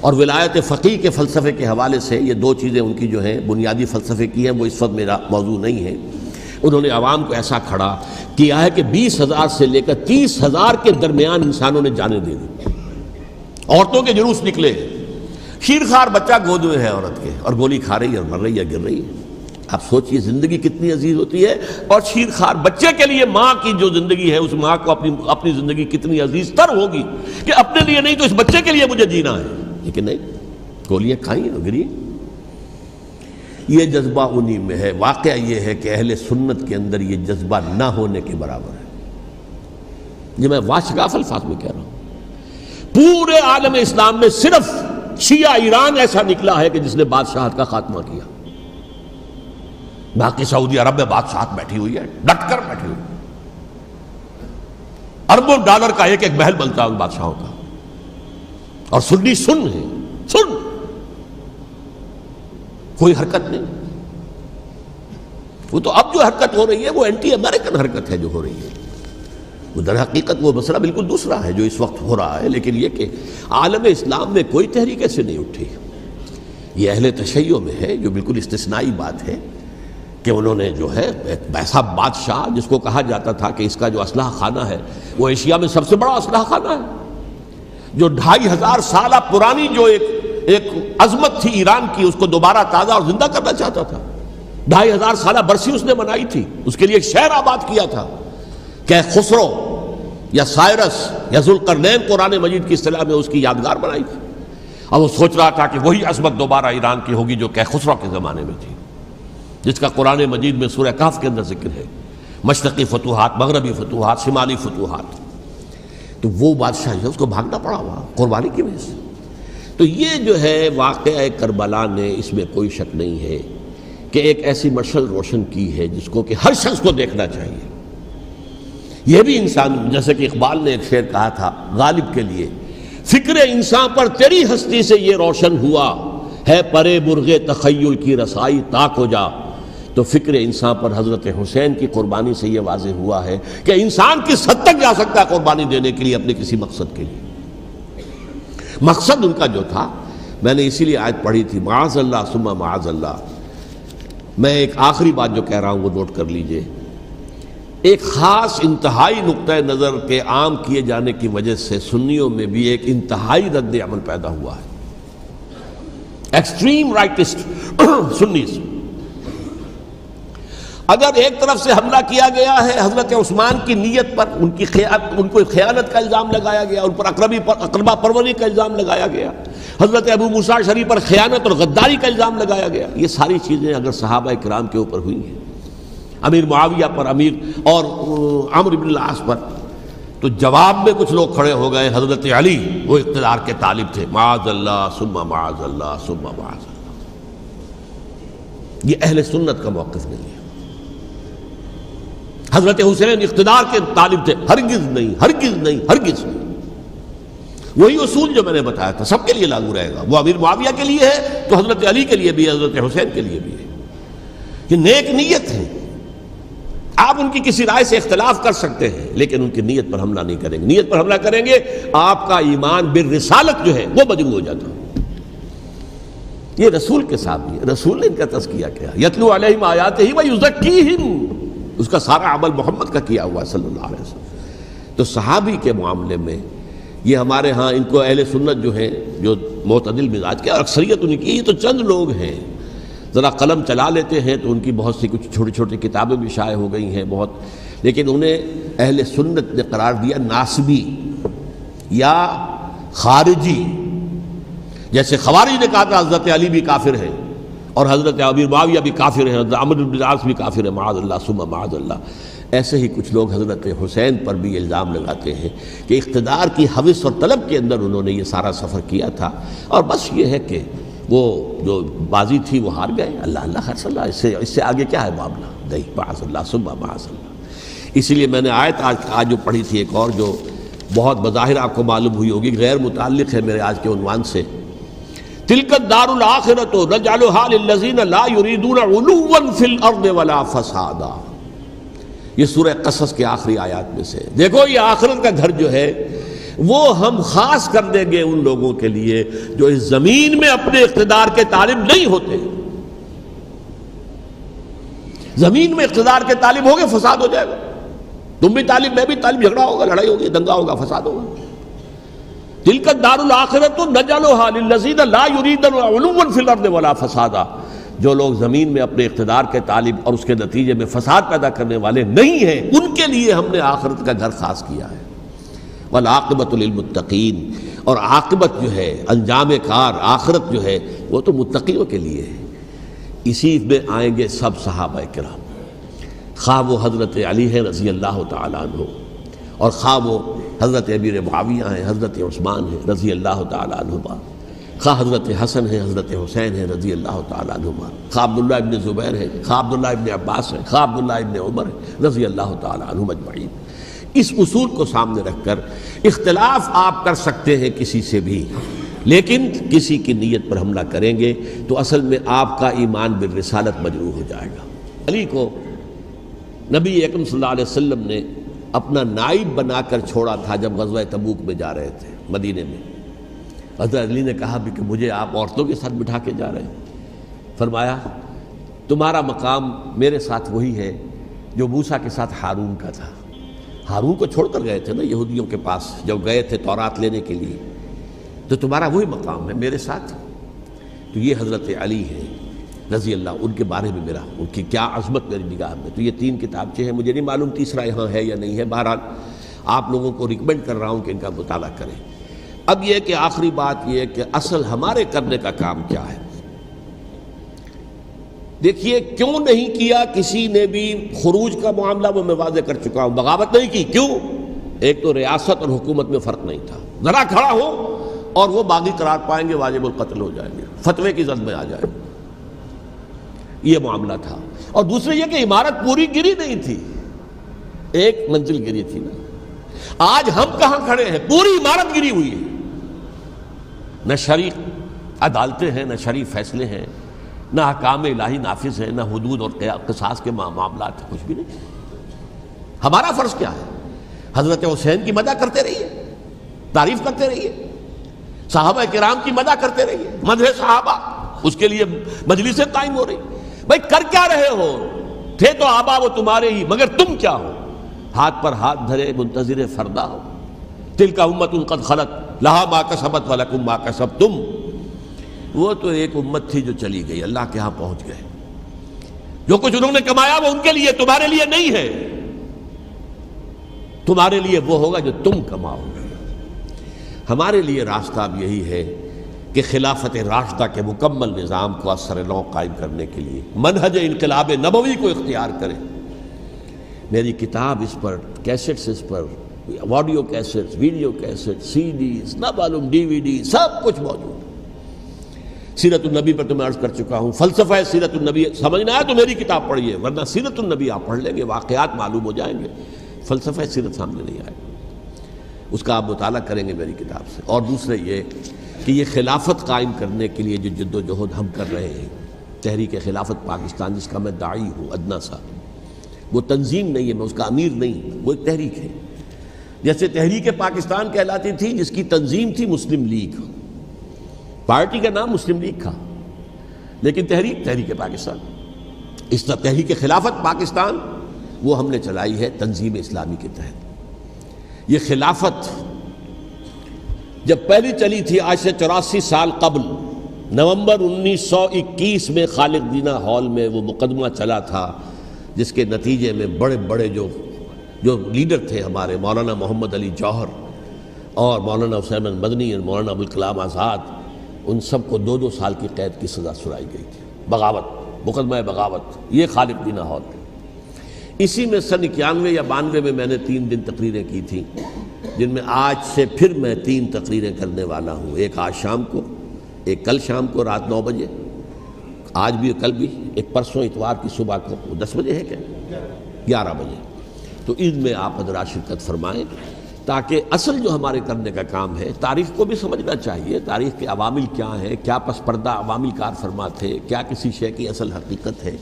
اور ولایت فقیہ کے فلسفے کے حوالے سے یہ دو چیزیں ان کی جو ہیں بنیادی فلسفے کی ہیں، وہ اس وقت میرا موضوع نہیں ہے۔ انہوں نے عوام کو ایسا کھڑا کیا ہے کہ 20,000 سے لے کر 30,000 کے درمیان انسانوں نے جانیں دے دی، عورتوں کے جلوس نکلے، شیرخوار بچہ گود میں ہے عورت کے، اور گولی کھا رہی ہے اور مر رہی ہے، گر رہی ہے۔ آپ سوچئے زندگی کتنی عزیز ہوتی ہے، اور شیرخوار بچے کے لیے ماں کی جو زندگی ہے، اس ماں کو اپنی زندگی کتنی عزیز تر ہوگی کہ اپنے لیے نہیں تو اس بچے کے لیے مجھے جینا ہے، لیکن نہیں، گولیاں کھائیں اور گری۔ یہ جذبہ انہی میں ہے۔ واقعہ یہ ہے کہ اہل سنت کے اندر یہ جذبہ نہ ہونے کے برابر ہے۔ یہ میں واشگاف الفاظ میں کہہ رہا ہوں۔ پورے عالم اسلام میں صرف شیعہ ایران ایسا نکلا ہے کہ جس نے بادشاہت کا خاتمہ کیا، باقی سعودی عرب میں بادشاہت بیٹھی ہوئی ہے، ڈٹ کر بیٹھی ہوئی، اربوں ڈالر کا ایک ایک محل بنتا ہے ان بادشاہوں کا، اور سنی سن ہے، سن، کوئی حرکت نہیں۔ وہ تو اب جو حرکت ہو رہی ہے وہ اینٹی امریکن حرکت ہے جو ہو رہی ہے، وہ در حقیقت وہ مسئلہ بالکل دوسرا ہے جو اس وقت ہو رہا ہے، لیکن یہ کہ عالم اسلام میں کوئی تحریک ایسے نہیں اٹھی۔ یہ اہل تشیع میں ہے، جو بالکل استثنائی بات ہے کہ انہوں نے جو ہے ایک ایسا بادشاہ جس کو کہا جاتا تھا کہ اس کا جو اسلحہ خانہ ہے وہ ایشیا میں سب سے بڑا اسلحہ خانہ ہے، جو 2500 سالہ پرانی جو ایک عظمت تھی ایران کی، اس کو دوبارہ تازہ اور زندہ کرنا چاہتا تھا۔ 2500 سالہ برسی اس نے منائی تھی، اس کے لیے ایک شہر آباد کیا تھا کہ خسرو یا سائرس یا ذوالقرنین قرآن مجید کی اصطلاح میں اس کی یادگار بنائی تھی، اور وہ سوچ رہا تھا کہ وہی عظمت دوبارہ ایران کی ہوگی جو کہ خسرو کے زمانے میں تھی، جس کا قرآن مجید میں سورہ کہف کے اندر ذکر ہے، مشرقی فتوحات، مغربی فتوحات، شمالی فتوحات۔ تو وہ بادشاہ ہے، اس کو بھاگنا پڑا وہاں قربانی کی وجہ سے۔ تو یہ جو ہے واقعہ کربلا نے، اس میں کوئی شک نہیں ہے کہ ایک ایسی مشعل روشن کی ہے جس کو کہ ہر شخص کو دیکھنا چاہیے۔ یہ بھی انسان، جیسے کہ اقبال نے ایک شعر کہا تھا غالب کے لیے، فکر انسان پر تیری ہستی سے یہ روشن ہوا ہے، پرے مرغ تخیل کی رسائی تاک ہو جا۔ تو فکر انسان پر حضرت حسین کی قربانی سے یہ واضح ہوا ہے کہ انسان کس حد تک جا سکتا ہے قربانی دینے کے لیے اپنے کسی مقصد کے لیے۔ مقصد ان کا جو تھا، میں نے اسی لیے آیت پڑھی تھی، معاذ اللہ ثم معاذ اللہ۔ میں ایک آخری بات جو کہہ رہا ہوں وہ نوٹ کر لیجئے۔ ایک خاص انتہائی نقطۂ نظر کے عام کیے جانے کی وجہ سے سنیوں میں بھی ایک انتہائی رد عمل پیدا ہوا ہے، ایکسٹریم رائٹسٹ سنیز۔ اگر ایک طرف سے حملہ کیا گیا ہے حضرت عثمان کی نیت پر، ان کو خیانت کا الزام لگایا گیا، ان پر اقربا پروری کا الزام لگایا گیا، حضرت ابو موسیٰ شریف پر خیانت اور غداری کا الزام لگایا گیا، یہ ساری چیزیں اگر صحابہ کرام کے اوپر ہوئی ہیں، امیر معاویہ پر، امیر اور عمرو بن العاص پر، تو جواب میں کچھ لوگ کھڑے ہو گئے۔ حضرت علی وہ اقتدار کے طالب تھے، معاذ اللہ ثم معاذ اللہ ثم معاذ اللہ۔ یہ اہل سنت کا موقف نہیں ہے۔ حضرت حسین اقتدار کے طالب تھے، ہرگز نہیں، ہرگز نہیں، ہرگز نہیں۔ وہی اصول جو میں نے بتایا تھا سب کے لیے لاگو رہے گا، وہ امیر معاویہ کے لیے ہے تو حضرت علی کے لیے بھی ہے، حضرت حسین کے لیے بھی ہے۔ یہ نیک نیت ہے، آپ ان کی کسی رائے سے اختلاف کر سکتے ہیں لیکن ان کی نیت پر حملہ نہیں کریں گے۔ نیت پر حملہ کریں گے آپ کا ایمان بالرسالت جو ہے وہ مجروح ہو جاتا ہے۔ یہ رسول کے ساتھ بھی ہے، رسول نے ان کا تزکیہ کیا، یتلو علیہم آیاتہ ویزکیہم، اس کا سارا عمل محمد کا کیا ہوا ہے صلی اللہ علیہ وسلم۔ تو صحابی کے معاملے میں یہ ہمارے ہاں ان کو اہل سنت جو ہیں جو معتدل مزاج کے، اور اکثریت ان کی، یہ تو چند لوگ ہیں، ذرا قلم چلا لیتے ہیں تو ان کی بہت سی کچھ چھوٹی چھوٹی کتابیں بھی شائع ہو گئی ہیں بہت، لیکن انہیں اہل سنت نے قرار دیا ناسبی یا خارجی۔ جیسے خوارج نے کہا تھا حضرت علی بھی کافر ہے اور حضرت امیر معاویہ بھی کافر ہیں، حضرت عمرو بن العاص بھی کافر ہے، معاذ اللہ ثم معاذ اللہ۔ ایسے ہی کچھ لوگ حضرت حسین پر بھی الزام لگاتے ہیں کہ اقتدار کی ہوس اور طلب کے اندر انہوں نے یہ سارا سفر کیا تھا، اور بس یہ ہے کہ وہ جو بازی تھی وہ ہار گئے۔ اللہ اللہ خیر صلی اللہ، اس سے آگے کیا ہے معاملہ؟ نہیں، معاذ اللہ ثم معاذ اللہ۔ اسی لیے میں نے آیت آج جو پڑھی تھی ایک اور جو بہت بظاہر آپ کو معلوم ہوئی ہوگی، غیر متعلق ہے میرے آج کے عنوان سے، تلک الدار الآخرۃ نجعلھا للذین لا یریدون علوا فی الارض ولا فسادا۔ یہ سورہ قصص کے آخری آیات میں سے۔ دیکھو یہ آخرت کا گھر جو ہے وہ ہم خاص کر دیں گے ان لوگوں کے لیے جو اس زمین میں اپنے اقتدار کے طالب نہیں ہوتے. زمین میں اقتدار کے طالب ہوگے فساد ہو جائے گا. تم بھی طالب میں بھی طالب، جھگڑا ہوگا، لڑائی ہوگی، دنگا ہوگا، فساد ہوگا. تلک الدار الآخرۃ نجعلها للذین لا یریدون علوا فی الارض ولا فسادا. جو لوگ زمین میں اپنے اقتدار کے طالب اور اس کے نتیجے میں فساد پیدا کرنے والے نہیں ہیں، ان کے لیے ہم نے آخرت کا گھر خاص کیا ہے. والعاقبۃ للمتقین، اور عاقبت جو ہے، انجام کار، آخرت جو ہے وہ تو متقیوں کے لیے ہے. اسی میں آئیں گے سب صحابہ کرام، خواہ وہ حضرت علی ہیں رضی اللہ تعالیٰ عنہ، اور خواہ وہ حضرت امیر معاویہ ہیں، حضرت عثمان ہیں رضی اللہ تعالیٰ عنہما، خواہ حضرت حسن ہیں، حضرت حسین ہیں رضی اللہ تعالیٰ عنہما، خواہ عبداللہ ابن زبیر ہیں، خواہ عبداللہ ابن عباس ہیں، خواہ عبداللہ ابن عمر ہیں رضی اللہ تعالیٰ عنہم اجمعین. اس اصول کو سامنے رکھ کر اختلاف آپ کر سکتے ہیں کسی سے بھی، لیکن کسی کی نیت پر حملہ کریں گے تو اصل میں آپ کا ایمان بالرسالت مجروح ہو جائے گا. علی کو نبی اکرم صلی اللہ علیہ وسلم نے اپنا نائب بنا کر چھوڑا تھا جب غزوہ تبوک میں جا رہے تھے مدینے میں. حضرت علی نے کہا بھی کہ مجھے آپ عورتوں کے ساتھ بٹھا کے جا رہے ہیں. فرمایا تمہارا مقام میرے ساتھ وہی ہے جو موسیٰ کے ساتھ ہارون کا تھا. ہارون کو چھوڑ کر گئے تھے نا یہودیوں کے پاس جب گئے تھے تورات لینے کے لیے، تو تمہارا وہی مقام ہے میرے ساتھ. تو یہ حضرت علی ہے رضی اللہ، ان کے بارے میں میرا، ان کی کیا عظمت میری نگاہ میں. تو یہ 3 کتابچے ہیں، مجھے نہیں معلوم تیسرا یہاں ہے یا نہیں ہے. بہرحال آپ لوگوں کو ریکمینڈ کر رہا ہوں کہ ان کا مطالعہ کریں. اب یہ کہ آخری بات یہ کہ اصل ہمارے کرنے کا کام کیا ہے. دیکھیے کیوں نہیں کیا کسی نے بھی خروج کا معاملہ، وہ میں واضح کر چکا ہوں. بغاوت نہیں کی، کیوں؟ ایک تو ریاست اور حکومت میں فرق نہیں تھا. ذرا کھڑا ہو اور وہ باغی قرار پائیں گے، واجب القتل ہو جائیں گے، فتوے کی زد میں آ جائیں گے. یہ معاملہ تھا. اور دوسرے یہ کہ عمارت پوری گری نہیں تھی، ایک منزل گری تھی نا. آج ہم کہاں کھڑے ہیں؟ پوری عمارت گری ہوئی ہے. نہ شرعی عدالتیں ہیں، نہ شرعی فیصلے ہیں، نہ احکام الہی نافذ ہیں، نہ حدود اور قصاص کے معاملات، کچھ بھی نہیں. ہمارا فرض کیا ہے؟ حضرت حسین کی مدح کرتے رہیے، تعریف کرتے رہیے، صحابہ کرام کی مدح کرتے رہیے، مدح صحابہ، اس کے لیے مجلسیں قائم ہو رہی. بھائی کر کیا رہے ہو؟ تھے تو آبا وہ تمہارے ہی، مگر تم کیا ہو؟ ہاتھ پر ہاتھ دھرے منتظر فردا ہو. تلک امت قد خلت لہا ما کسبت ولکم ما کسبتم. وہ تو ایک امت تھی جو چلی گئی، اللہ کے ہاں پہنچ گئے. جو کچھ انہوں نے کمایا وہ ان کے لیے، تمہارے لیے نہیں ہے. تمہارے لیے وہ ہوگا جو تم کماؤ گے. ہمارے لیے راستہ اب یہی ہے کہ خلافت راشدہ کے مکمل نظام کو اثر نو قائم کرنے کے لیے منہج انقلاب نبوی کو اختیار کریں. میری کتاب اس پر، کیسٹس اس پر، آڈیو کیسٹس، ویڈیو کیسٹ، سی ڈیز، نہ معلوم ڈی وی ڈی، سب کچھ موجود. سیرت النبی پر تو میں عرض کر چکا ہوں. فلسفہ سیرت النبی سمجھنا ہے تو میری کتاب پڑھیے، ورنہ سیرت النبی آپ پڑھ لیں گے، واقعات معلوم ہو جائیں گے، فلسفہ سیرت سامنے نہیں آئے. اس کا آپ مطالعہ کریں گے میری کتاب سے. اور دوسرے یہ کہ یہ خلافت قائم کرنے کے لیے جو جد و جہد ہم کر رہے ہیں، تحریک خلافت پاکستان جس کا میں داعی ہوں ادنا سا، وہ تنظیم نہیں ہے، میں اس کا امیر نہیں، وہ ایک تحریک ہے. جیسے تحریک پاکستان کہلاتی تھی جس کی تنظیم تھی مسلم لیگ، پارٹی کا نام مسلم لیگ تھا، لیکن تحریک پاکستان. اس طرح تحریک خلافت پاکستان وہ ہم نے چلائی ہے تنظیم اسلامی کے تحت. یہ خلافت جب پہلی چلی تھی آج سے 84 سال قبل، نومبر 1921 میں خالق دینا ہال میں وہ مقدمہ چلا تھا، جس کے نتیجے میں بڑے بڑے جو لیڈر تھے ہمارے، مولانا محمد علی جوہر اور مولانا حسین مدنی اور مولانا ابوالکلام آزاد، ان سب کو 2 سال کی قید کی سزا سنائی گئی تھی. بغاوت، مقدمہ بغاوت، یہ خالق دینا ہال. اسی میں سن 91 یا 92 میں نے 3 دن تقریریں کی تھیں، جن میں آج سے پھر میں 3 تقریریں کرنے والا ہوں. ایک آج شام کو، ایک کل شام کو رات 9 بجے، آج بھی کل بھی، ایک پرسوں اتوار کی صبح کو 10 بجے ہے کیا 11 بجے. تو ان میں آپ حضرات شرکت فرمائیں تاکہ اصل جو ہمارے کرنے کا کام ہے، تاریخ کو بھی سمجھنا چاہیے، تاریخ کے عوامل کیا ہیں، کیا پس پردہ عوامل کار فرما تھے، کیا کسی شے کی اصل حقیقت ہے،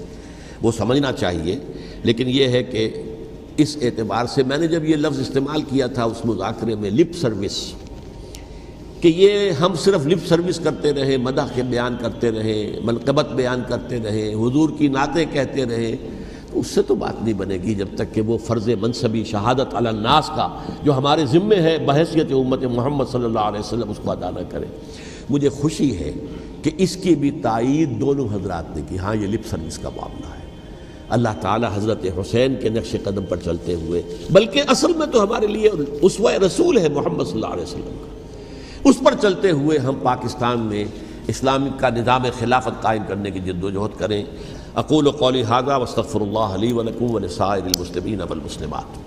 وہ سمجھنا چاہیے. لیکن یہ ہے کہ اس اعتبار سے میں نے جب یہ لفظ استعمال کیا تھا اس مذاکرے میں لپ سروس، کہ یہ ہم صرف لپ سروس کرتے رہے، مدح کے بیان کرتے رہے، منقبت بیان کرتے رہے، حضور کی نعتیں کہتے رہے، تو اس سے تو بات نہیں بنے گی جب تک کہ وہ فرض منصبی شہادت علی الناس کا جو ہمارے ذمے ہے بحیثیت امت محمد صلی اللہ علیہ وسلم اس کو ادا نہ کرے۔ مجھے خوشی ہے کہ اس کی بھی تائید دونوں حضرات نے کی، ہاں یہ لپ سروس کا معاملہ ہے۔ اللہ تعالی حضرت حسین کے نقش قدم پر چلتے ہوئے، بلکہ اصل میں تو ہمارے لیے اسوہ رسول ہے محمد صلی اللہ علیہ وسلم کا، اس پر چلتے ہوئے ہم پاکستان میں اسلام کا نظام خلافت قائم کرنے کی جد و جہد کریں۔ اقول قولی ھذا واستغفر اللہ لی ولکم ولسائر المسلمین والمسلمات۔